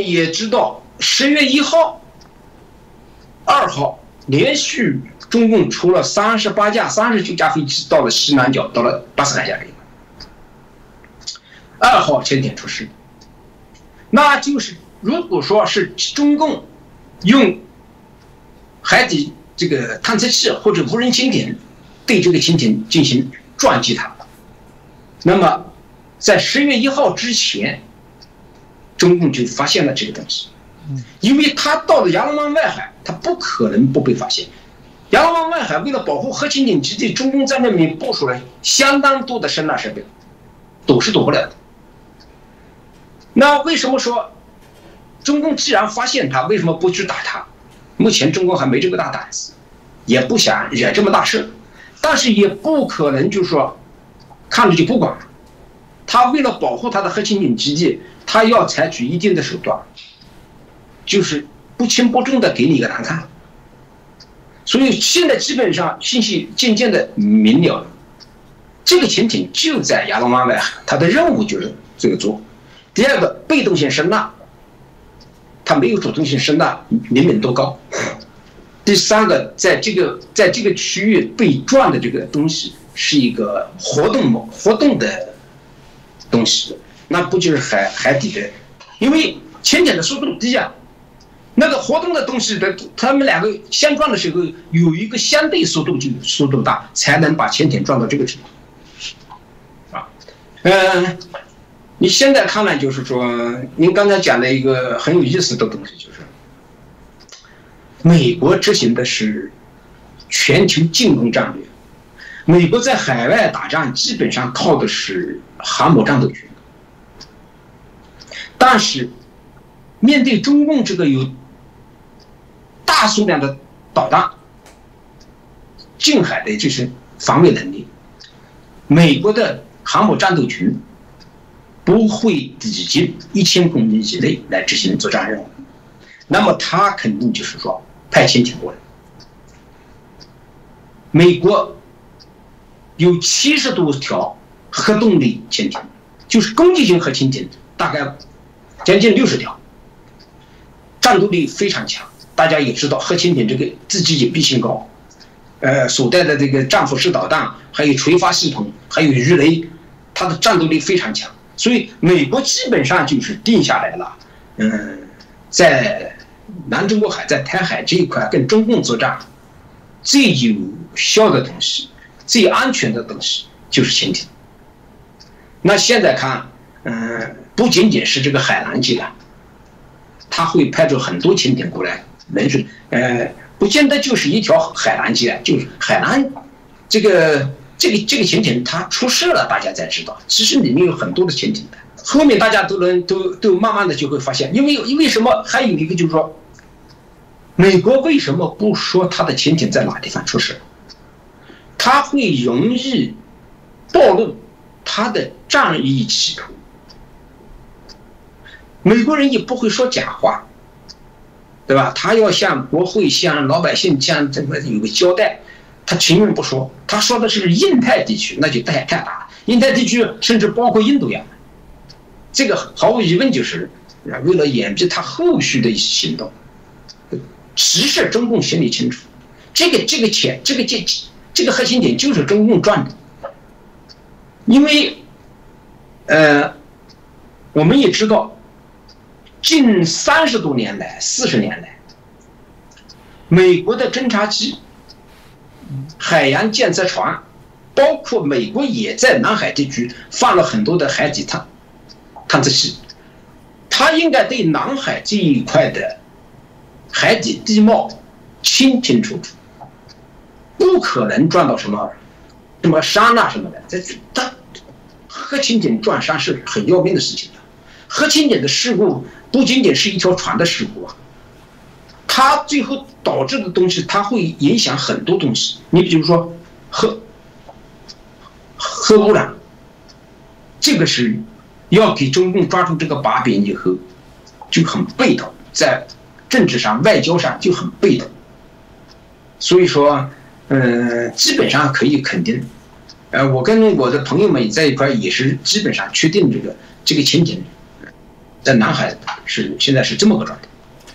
也知道，10月1号、2号连续中共出了38架、39架飞机到了西南角，到了巴士海峡里。2号潜艇出事，那就是如果说是中共用海底这个探测器或者无人潜艇对这个潜艇进行撞击它，那么在10月1号之前，中共就发现了这个东西，因为它到了亚龙湾外海，它不可能不被发现。亚龙湾外海为了保护核潜艇基地，中共在那边部署了相当多的声呐设备，躲是躲不了的。那为什么说中共既然发现它，为什么不去打它？目前中国还没这个大胆子，也不想惹这么大事，但是也不可能就是说看着就不管了。他为了保护他的核潜艇基地，他要采取一定的手段，就是不轻不重的给你一个难看。所以现在基本上信息渐渐的明了了，这个潜艇就在亚龙湾外海，它的任务就是这个做。第二个，被动性声呐，它没有主动性声呐灵敏度高。第三个，在这个区域被撞的这个东西是一个活动的东西，那不就是海底的？因为潜艇的速度低啊，那个活动的东西的，他们两个相撞的时候有一个相对速度大，才能把潜艇撞到这个程度。啊，你现在看来就是说，您刚才讲的一个很有意思的东西，就是美国执行的是全球进攻战略。美国在海外打仗基本上靠的是航母战斗群，但是面对中共这个有大数量的导弹、近海的就是防卫能力，美国的航母战斗群不会抵近1000公里以内来执行作战任务，那么他肯定就是说派潜艇过来。美国有70多条核动力潜艇，就是攻击型核潜艇，大概将近60条，战斗力非常强。大家也知道，核潜艇这个自己隐蔽性高，所带的这个战斧式导弹，还有垂发系统，还有鱼雷，它的战斗力非常强。所以美国基本上就是定下来了，在南中国海、在台海这一块跟中共作战，最有效的东西、最安全的东西就是潜艇。那现在看，不仅仅是这个海南舰了，他会派出很多潜艇过来，不见得就是一条海南舰，就是海南这个潜艇它出事了，大家才知道，其实里面有很多的潜艇的。后面大家都慢慢的就会发现，因为什么？还有一个就是说，美国为什么不说他的潜艇在哪地方出事？他会容易暴露他的战役企图。美国人也不会说假话，对吧？他要向国会、向老百姓、向这个有个交代，他情愿不说。他说的是印太地区，那就太大了。印太地区甚至包括印度洋，这个毫无疑问就是为了掩蔽他后续的一些行动。其实中共心里清楚，这个核心点就是中共赚的，因为我们也知道，近30多年来、40年来，美国的侦察机、海洋监测船，包括美国也在南海地区放了很多的海底探测器，它应该对南海这一块的海底地貌清清楚楚，不可能撞到什么山啊什么的。它核潜艇撞山是很要命的事情的。核潜艇的事故不仅仅是一条船的事故啊，它最后导致的东西，它会影响很多东西。你比如说核污染，这个是要给中共抓住这个把柄以后就很被动，在政治上、外交上就很被动。所以说，基本上可以肯定，我跟我的朋友们在一块也是基本上确定这个潜艇在南海现在是这么个状态。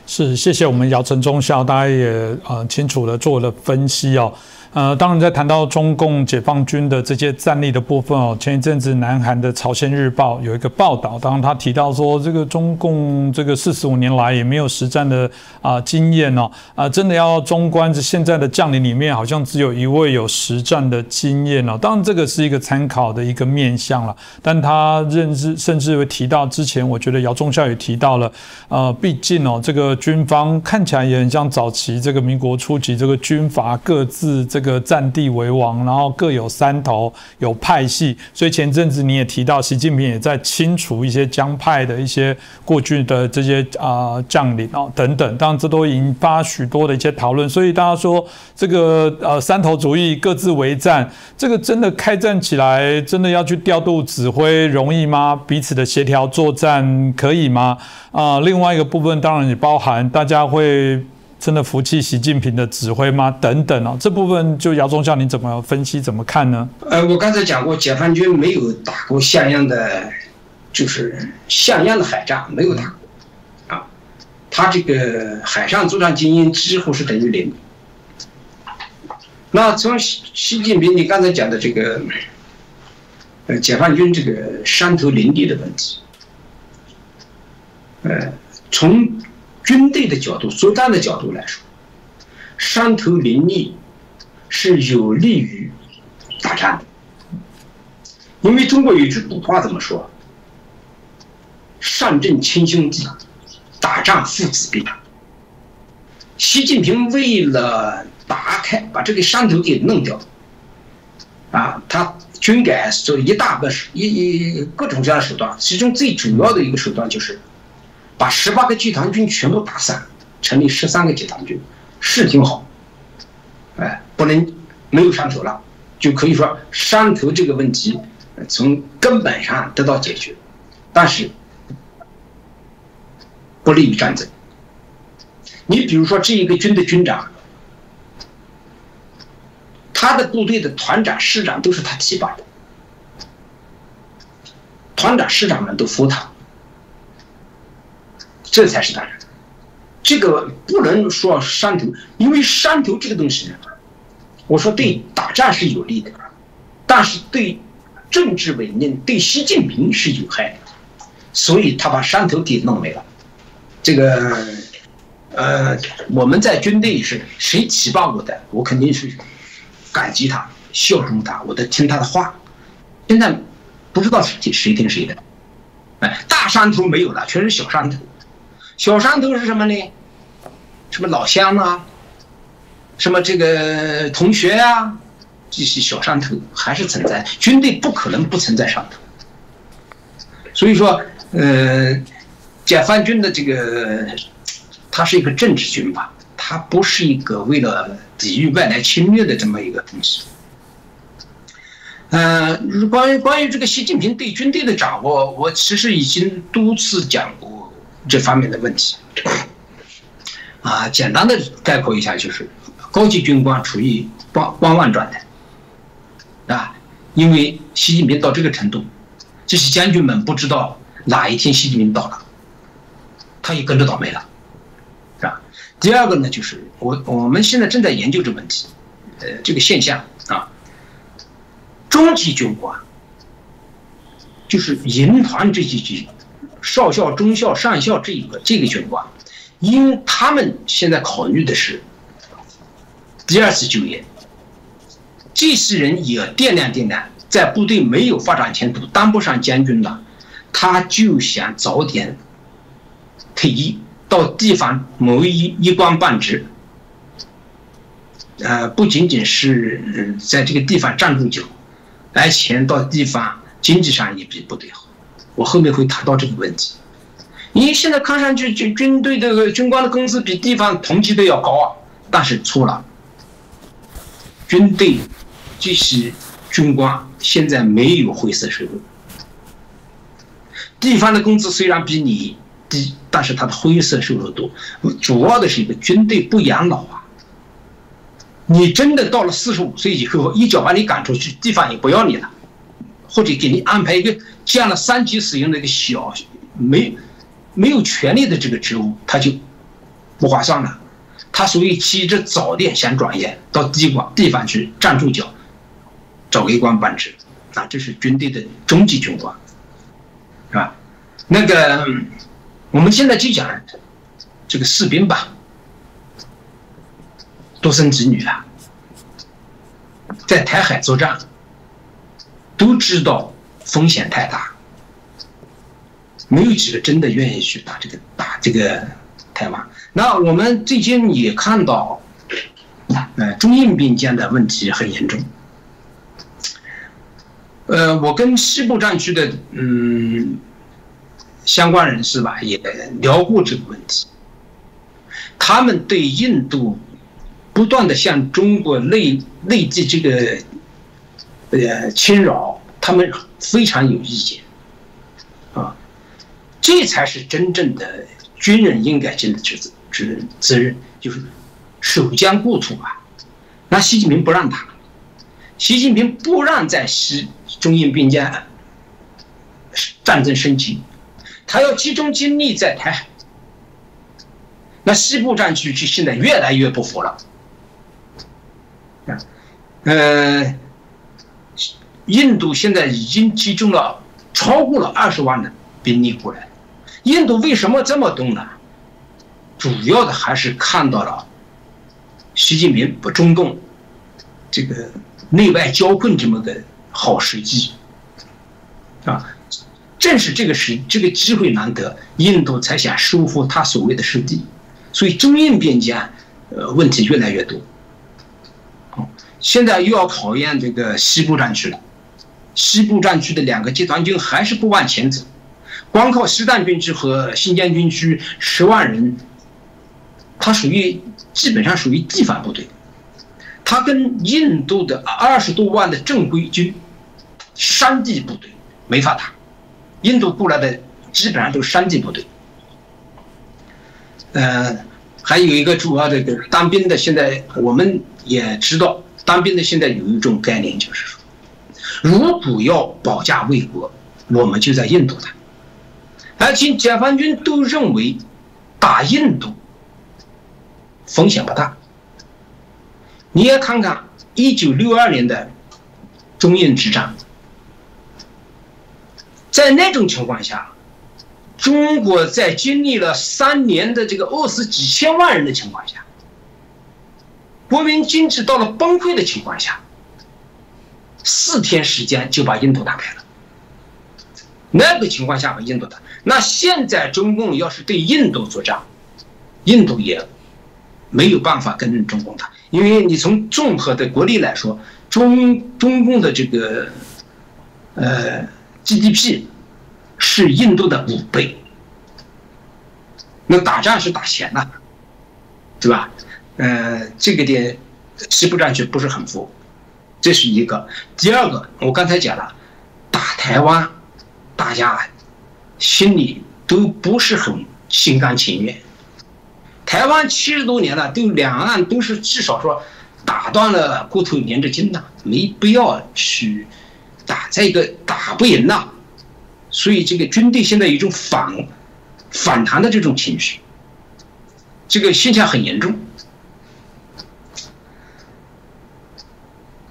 是，谢谢我们姚晨中校，大家也清楚的做了分析哦。当然，在谈到中共解放军的这些战力的部分哦，前一阵子南韩的《朝鲜日报》有一个报道，当然他提到说，这个中共这个45年来也没有实战的经验哦，真的要中观现在的将领里面，好像只有1位有实战的经验哦。当然，这个是一个参考的一个面向了，但他甚至会提到之前，我觉得姚中校也提到了，毕竟哦，这个军方看起来也很像早期这个民国初期这个军阀各自这个占地为王，然后各有山头，有派系，所以前阵子你也提到，习近平也在清除一些江派的一些过去的这些将领哦等等，当然这都引发许多的一些讨论，所以大家说这个山头主义各自为战，这个真的开战起来，真的要去调度指挥容易吗？彼此的协调作战可以吗？另外一个部分当然也包含大家会真的服气习近平的指挥吗？等等哦，这部分就姚中校你怎么分析怎么看呢？我刚才讲过，解放军没有打过像样的海战，没有打过啊。他这个海上作战经验几乎是等于0。那从习近平你刚才讲的这个解放军这个山头林立的问题，从军队的角度、作战的角度来说，山头林立是有利于打仗的。因为中国有句古话怎么说？上阵亲兄弟，打仗父子兵。习近平为了把这个山头给弄掉，他军改做一大个各种各样的手段，其中最主要的一个手段就是把18个集团军全部打散，成立13个集团军，是挺好，不能没有山头了，就可以说山头这个问题从根本上得到解决，但是不利于战争。你比如说这一个军的军长，他的部队的团长、师长都是他提拔的，团长、师长们都服他，这才是当然。这个不能说山头，因为山头这个东西呢，我说对打仗是有利的，但是对政治稳定、对习近平是有害的，所以他把山头给弄没了。这个我们在军队是谁提拔我的，我肯定是感激他、效忠他，我得听他的话。现在不知道谁听谁的，大山头没有了，全是小山头。小山头是什么呢？什么老乡啊，什么这个同学啊，这些小山头还是存在。军队不可能不存在山头。所以说，解放军的这个，它是一个政治军阀，它不是一个为了抵御外来侵略的这么一个东西。关于这个习近平对军队的掌握，我其实已经多次讲过这方面的问题。简单的概括一下，就是高级军官处于观望状态，因为习近平到这个程度，这些将军们不知道哪一天习近平到了，他也跟着倒霉了，是吧？第二个呢，就是我们现在正在研究这个问题，这个现象啊，中级军官，就是营团这几级，少校、中校、上校这个军官，因为他们现在考虑的是第二次就业，这些人也掂量，在部队没有发展前途，当不上将军了，他就想早点退役，到地方某一官半职，不仅仅是在这个地方站住脚，而且到地方经济上也比部队好。我后面会谈到这个问题。因为现在看上去军队的军官的工资比地方同级的要高，但是错了。军队这些军官现在没有灰色收入，地方的工资虽然比你低，但是他的灰色收入多。主要的是一个军队不养老啊！你真的到了45岁以后，一脚把你赶出去，地方也不要你了，或者给你安排一个降了3级使用的一个小没有权利的这个职务，他就不划算了。他所以起着早点想转业到地方去站住脚，找个一官半职，这是军队的中级军官，是吧？那个我们现在就讲这个士兵吧，独生子女啊，在台海作战，都知道风险太大，没有几个真的愿意去打这个台湾。那我们最近也看到，中印边疆的问题很严重。我跟西部战区的相关人士吧也聊过这个问题，他们对印度不断的向中国内地这个侵扰，他们非常有意见啊，这才是真正的军人应该尽的责任，就是守疆故土啊。那习近平不让打，习近平不让在中印边疆战争升级，他要集中精力在台海。那西部战区现在越来越不服了。印度现在已经集中了超过了20万的兵力过来。印度为什么这么动呢？主要的还是看到了习近平中共这个内外交困这么个好时机啊。正是这个机会难得，印度才想收复他所谓的失地，所以中印边界问题越来越多。现在又要考验这个西部战区了，西部战区的2个集团军还是不往前走，光靠西藏军区和新疆军区10万人，它基本上属于地方部队，它跟印度的20多万的正规军山地部队没法打。印度过来的基本上都是山地部队。还有一个主要的当兵的，现在我们也知道，当兵的现在有一种概念，就是说，如果要保家卫国，我们就在印度打。而且解放军都认为打印度风险不大。你也看看1962年的中印之战，在那种情况下，中国在经历了3年的这个饿死几千万人的情况下，国民经济到了崩溃的情况下，4天时间就把印度打开了。那个情况下把印度打，那现在中共要是对印度作战，印度也没有办法跟中共打，因为你从综合的国力来说，中共的这个GDP 是印度的5倍，那打仗是打钱呐，对吧？这个点西部战区不是很服，这是一个。第二个，我刚才讲了，打台湾，大家心里都不是很心甘情愿。台湾70多年了，都两岸都是至少说打断了骨头连着筋呐，没必要去打这个打不赢呐。所以这个军队现在有一种反弹的这种情绪，这个现象很严重。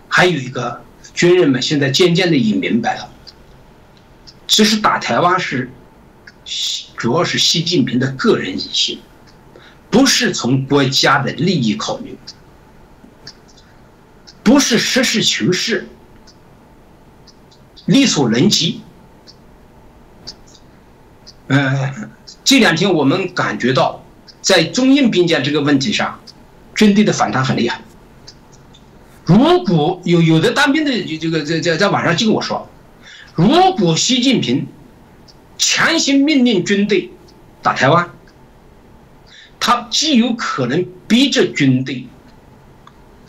还有一个，军人们现在渐渐的也明白了，其实打台湾主要是习近平的个人野心，不是从国家的利益考虑，不是实事求是、力所能及。这2天我们感觉到，在中印边界这个问题上，军队的反弹很厉害。如果有的当兵的这个在网上就跟我说，如果习近平强行命令军队打台湾，他极有可能逼着军队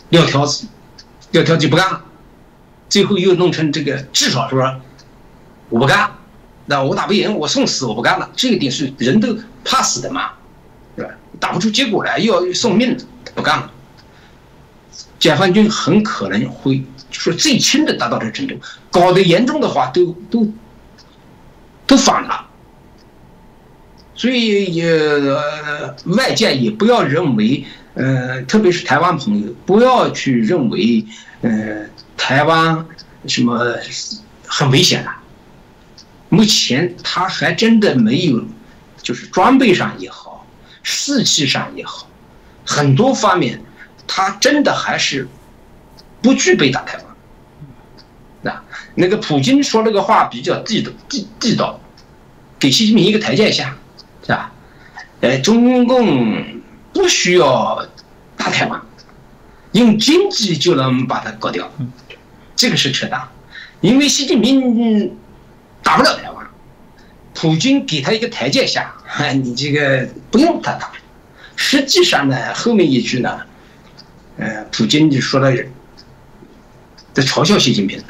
撂挑子不干了，最后又弄成这个，至少说我不干，那我打不赢，我送死，我不干了。这个点是人都怕死的嘛，是吧？打不出结果来，又要送命，不干了。解放军很可能会说最轻的达到这个程度，搞得严重的话都反了。所以外界也不要认为，特别是台湾朋友，不要去认为，台湾什么很危险了。目前他还真的没有，就是装备上也好，士气上也好，很多方面。他真的还是不具备打台湾，那个普京说那个话比较地道，给习近平一个台阶下，是吧？中共不需要打台湾，用经济就能把它搞掉，这个是扯淡，因为习近平打不了台湾，普京给他一个台阶下，你这个不用他打。实际上呢，后面一句呢。普京就说了，在嘲笑习近平了。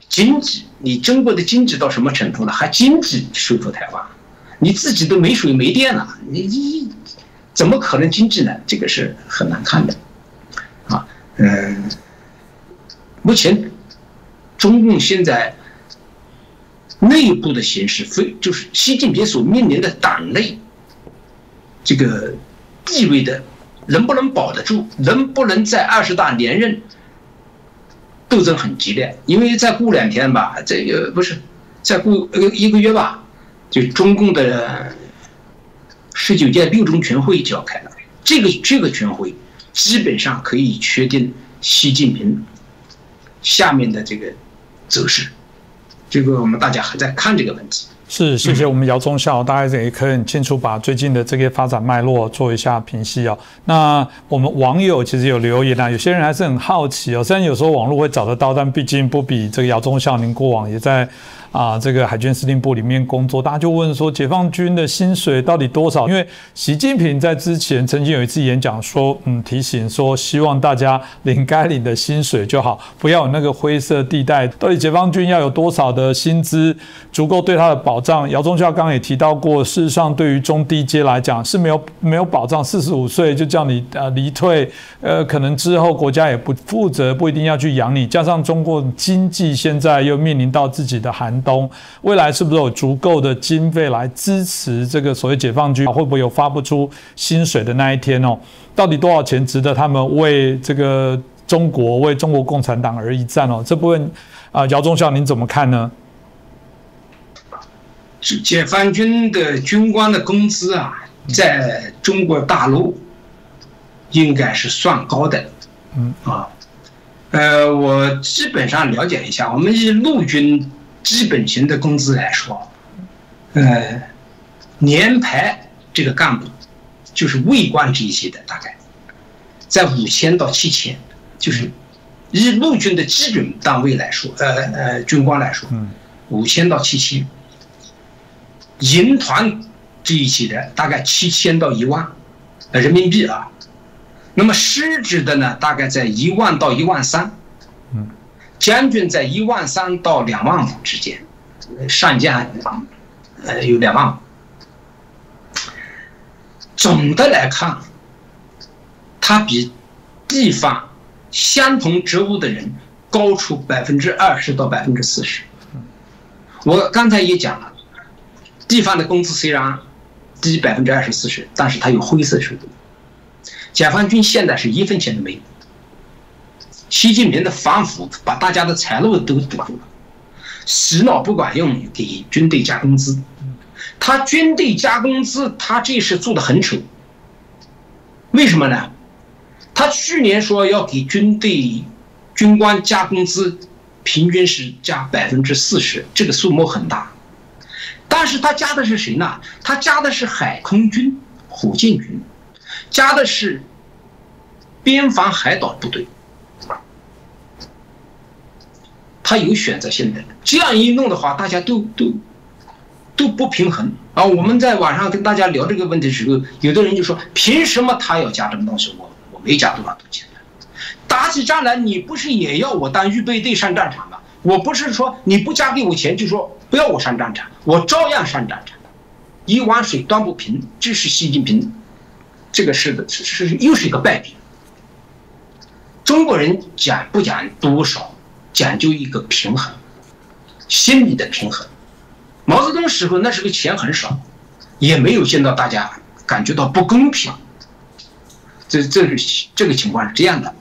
经济，你中国的经济到什么程度了？还经济收复台湾？你自己都没水没电了，你怎么可能经济呢？这个是很难看的，啊，目前中共现在内部的形势，就是习近平所面临的党内这个地位的。能不能保得住？能不能在20大连任？斗争很激烈，因为再过2天吧，这个不是再过1个月吧，就中共的19届6中全会就要开了。这个全会基本上可以确定习近平下面的这个走势。这个我们大家还在看这个问题。是，谢谢我们姚忠孝，大概也可以很清楚把最近的这个发展脉络做一下评析哦。那我们网友其实有留言啊，有些人还是很好奇哦，虽然有时候网络会找得到，但毕竟不比这个姚忠孝您过往也在这个海军司令部里面工作，大家就问说解放军的薪水到底多少？因为习近平在之前曾经有一次演讲说，提醒说希望大家领该领的薪水就好，不要有那个灰色地带。到底解放军要有多少的薪资足够对他的保障？姚忠孝刚刚也提到过，事实上对于中低阶来讲是没有保障，45岁就叫你离退，可能之后国家也不负责，不一定要去养你，加上中国经济现在又面临到自己的寒冬，未来是不是有足够的经费来支持这个所谓解放军？会不会有发不出薪水的那一天哦？到底多少钱值得他们为这个中国、为中国共产党而一战哦？这部分姚忠孝您怎么看呢？解放军的军官的工资啊，在中国大陆应该是算高的，我基本上了解一下，我们以陆军基本型的工资来说，连排这个干部，就是尉官这一些的，大概在5000到7000，就是以陆军的基准单位来说，军官来说，5000到7000。营团这一些的大概7000到1万人民币啊，那么师职的呢，大概在1万到1万3，将军在1万3到2万5之间，上将有2万5。总的来看，它比地方相同职务的人高出20%到40%。我刚才也讲了。地方的工资虽然低20%、40%，但是它有灰色收入。解放军现在是1分钱都没有。习近平的反腐把大家的财路都堵住了，洗脑不管用，给军队加工资。他军队加工资，他这事做得很丑。为什么呢？他去年说要给军官加工资，平均是加40%，这个数目很大。但是他加的是谁呢？他加的是海空军、火箭军，加的是边防海岛部队，他有选择性的。这样一弄的话，大家都不平衡啊！我们在网上跟大家聊这个问题的时候，有的人就说：凭什么他要加这么东西？我没加多少钱的。打起仗来，你不是也要我当预备队上战场吗？我不是说你不加给我钱就说不要我上战场，我照样上战场。一碗水端不平，这是习近平这个是又是一个败笔。中国人讲不讲多少，讲究一个平衡，心理的平衡。毛泽东时候那时候钱很少，也没有见到大家感觉到不公平。这个情况是这样的。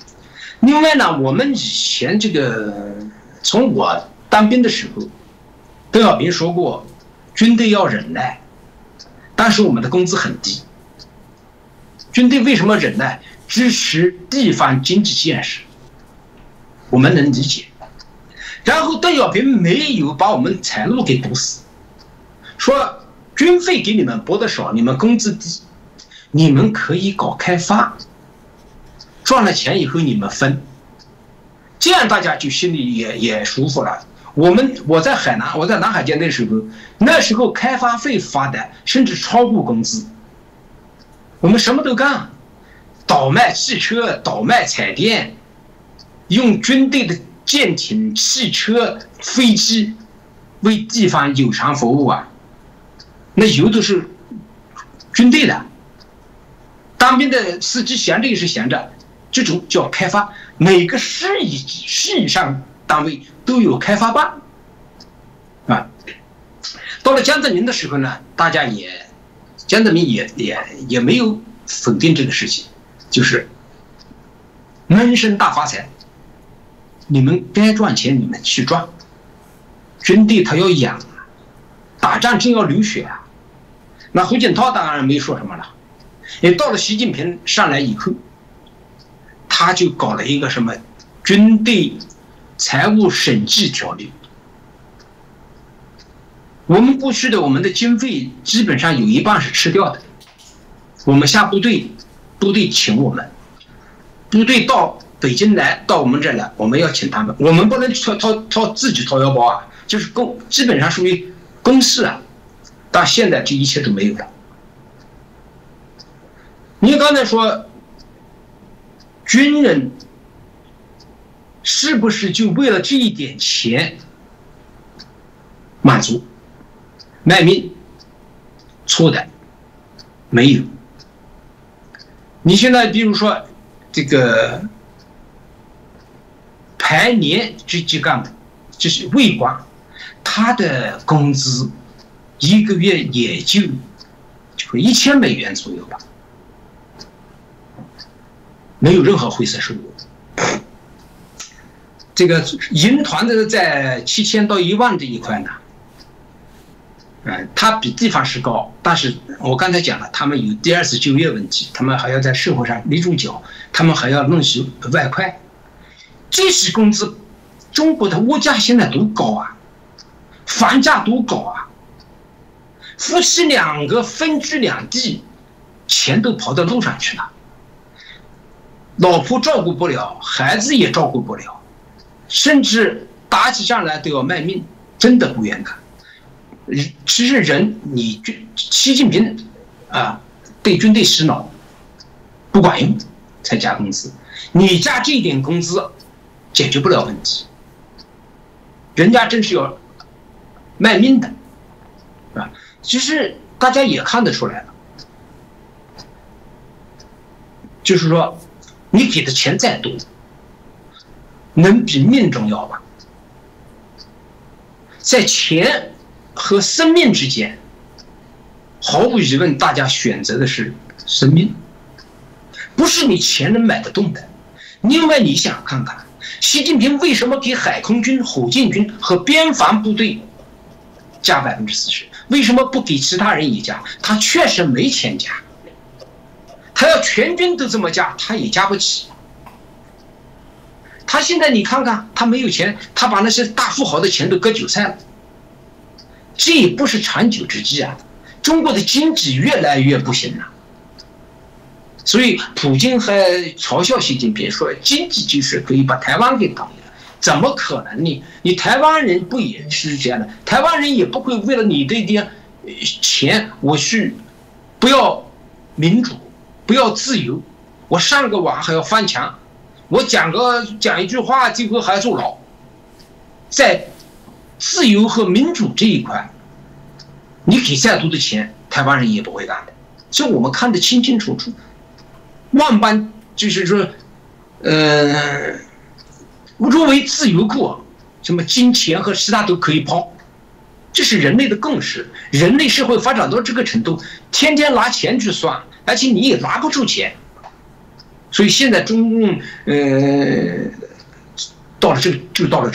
另外呢，我们以前这个从我当兵的时候，邓小平说过，军队要忍耐，但是我们的工资很低。军队为什么忍耐？支持地方经济建设，我们能理解。然后邓小平没有把我们财路给堵死，说军费给你们拨的少，你们工资低，你们可以搞开发，赚了钱以后你们分，这样大家就心里也舒服了。我在海南，我在南海舰队的时候，那时候开发费发的甚至超过工资，我们什么都干，倒卖汽车，倒卖彩电，用军队的舰艇、汽车、飞机为地方有偿服务啊，那油都是军队的。当兵的司机闲着也是闲着，这种叫开发。每个市以上单位都有开发办啊。到了江泽民的时候呢，大家江泽民也没有否定这个事情，就是闷声大发财。你们该赚钱你们去赚，军队他要养，打仗真要流血啊。那胡锦涛当然没说什么了，也到了习近平上来以后，他就搞了一个什么军队财务审计条例，我们过去的我们的经费基本上有一半是吃掉的。我们下部队，部队请我们，部队到北京来，到我们这儿来，我们要请他们，我们不能自己掏腰包啊，就是基本上属于公事啊。但现在这一切都没有了。你刚才说，军人是不是就为了这一点钱满足卖命？错的，没有。你现在比如说这个排年这几干部，就是卫官，他的工资一个月也就1000美元左右吧，没有任何灰色收入。这个营团的在7000到1万这一块呢，它比地方是高，但是我刚才讲了，他们有第二次就业问题，他们还要在社会上立住脚，他们还要弄些外快，这些工资，中国的物价现在多高啊，房价多高啊，夫妻两个分居两地，钱都跑到路上去了，老婆照顾不了，孩子也照顾不了，甚至打起仗来都要卖命，真的不愿干。其实人，习近平啊，对军队洗脑不管用，才加工资。你加这一点工资，解决不了问题。人家真是要卖命的，啊，其实大家也看得出来了，就是说，你给的钱再多，能比命重要吗？在钱和生命之间，毫无疑问，大家选择的是生命，不是你钱能买得动的。另外，你想看看，习近平为什么给海空军、火箭军和边防部队加40%？为什么不给其他人也加？他确实没钱加，他要全军都这么加，他也加不起。他现在你看看，他没有钱，他把那些大富豪的钱都割韭菜了。这也不是长久之计啊！中国的经济越来越不行了，所以普京还嘲笑习近平说，经济就是可以把台湾给搞了，怎么可能呢？你台湾人不也是这样的？台湾人也不会为了你的一点钱，我去不要民主，不要自由，我上个网还要翻墙，我讲一句话，最后还要坐牢，在自由和民主这一块，你给再多的钱，台湾人也不会干的。所以我们看得清清楚楚，万般就是说，若为自由故，什么金钱和其他都可以抛，这是人类的共识。人类社会发展到这个程度，天天拿钱去算，而且你也拿不出钱。所以现在中共到了这个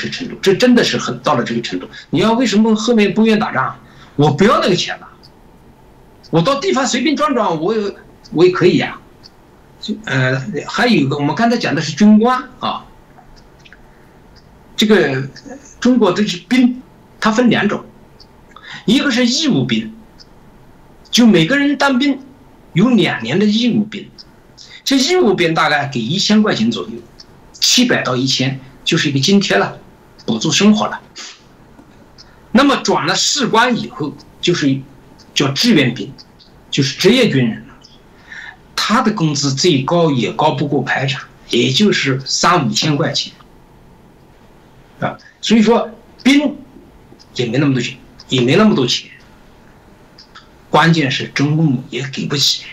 程度，这真的是到了这个程度。你要为什么后面不愿打仗？我不要那个钱了，我到地方随便转转，我也可以呀。还有一个，我们刚才讲的是军官啊，这个中国的兵，它分2种，一个是义务兵，就每个人当兵有2年的义务兵，这义务兵大概给1000块钱左右，700到1000。就是一个津贴了，补助生活了。那么转了士官以后，就是叫志愿兵，就是职业军人了。他的工资最高也高不过排长，也就是3、5千块钱啊。所以说兵也没那么多钱，也没那么多钱。关键是中共也给不起。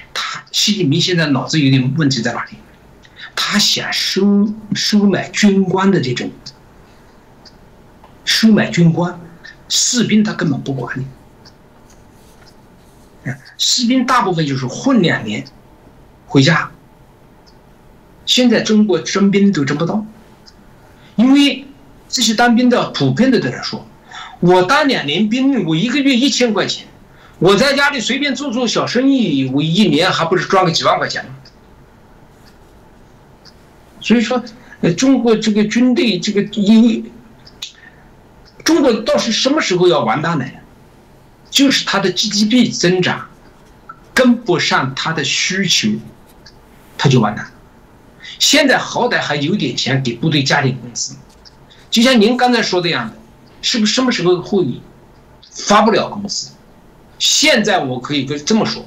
习近平现在脑子有点问题在哪里？他想收买军官的这种，收买军官，士兵他根本不管你。士兵大部分就是混2年，回家。现在中国征兵都征不到，因为这些当兵的普遍的人说，我当2年兵，我一个月1000块钱，我在家里随便做小生意，我1年还不是赚个几万块钱吗？所以说，中国这个军队，中国到是什么时候要完蛋呢？就是它的 GDP 增长跟不上它的需求，它就完蛋了。现在好歹还有点钱给部队加点工资，就像您刚才说的样的，是不是什么时候会发不了工资？现在我可以这么说，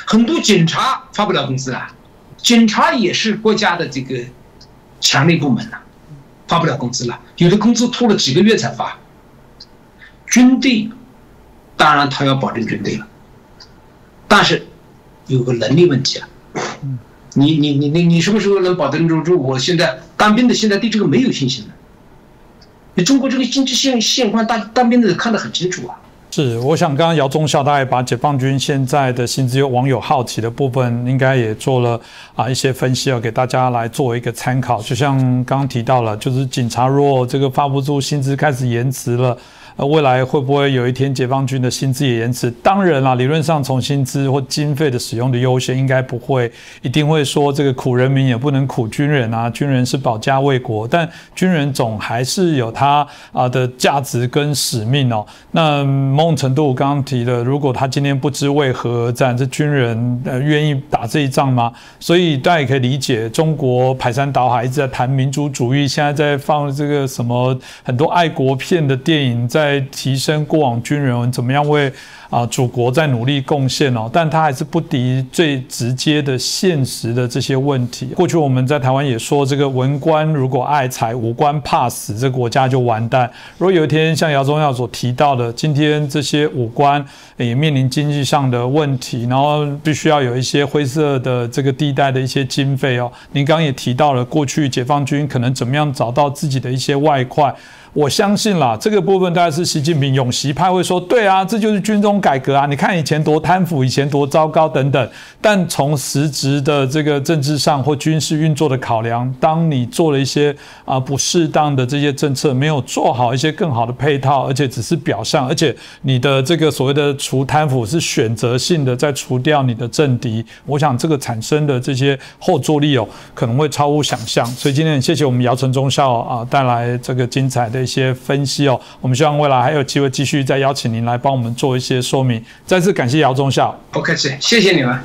很多警察发不了工资啊，警察也是国家的这个强力部门啊，发不了工资了，有的工资拖了几个月才发。军队当然他要保证军队了，但是有个能力问题啊。你什么时候能保证住？我现在当兵的现在对这个没有信心了。你中国这个经济现况，当兵的看得很清楚啊。是，我想刚刚姚忠孝大概把解放军现在的薪资，有网友好奇的部分，应该也做了一些分析，给大家来做一个参考。就像刚刚提到了，就是警察如果这个发不出薪资开始延迟了。未来会不会有一天解放军的薪资也延迟？当然啦，理论上从薪资或经费的使用的优先，应该不会一定会说这个苦人民也不能苦军人啊，军人是保家卫国，但军人总还是有他的价值跟使命哦。那某种程度刚刚提了，如果他今天不知为何而战，这军人愿意打这一仗吗？所以大家也可以理解，中国排山倒海一直在谈民族主义，现在在放这个什么很多爱国片的电影在提升过往军人怎么样为祖国在努力贡献哦，但他还是不敌最直接的现实的这些问题。过去我们在台湾也说，这个文官如果爱财，武官怕死，这个国家就完蛋。如果有一天像姚忠耀所提到的，今天这些武官也面临经济上的问题，然后必须要有一些灰色的这个地带的一些经费哦。您刚刚也提到了，过去解放军可能怎么样找到自己的一些外快。我相信啦，这个部分大概是习近平永习派会说，对啊，这就是军中改革啊！你看以前多贪腐，以前多糟糕等等。但从实质的这个政治上或军事运作的考量，当你做了一些不适当的这些政策，没有做好一些更好的配套，而且只是表象，而且你的这个所谓的除贪腐是选择性的，在除掉你的政敌，我想这个产生的这些后坐力可能会超乎想象。所以今天很谢谢我们姚晨忠校带来这个精彩的一些分析我们希望未来还有机会继续再邀请您来帮我们做一些说明。再次感谢姚忠校。不客气，谢谢你们。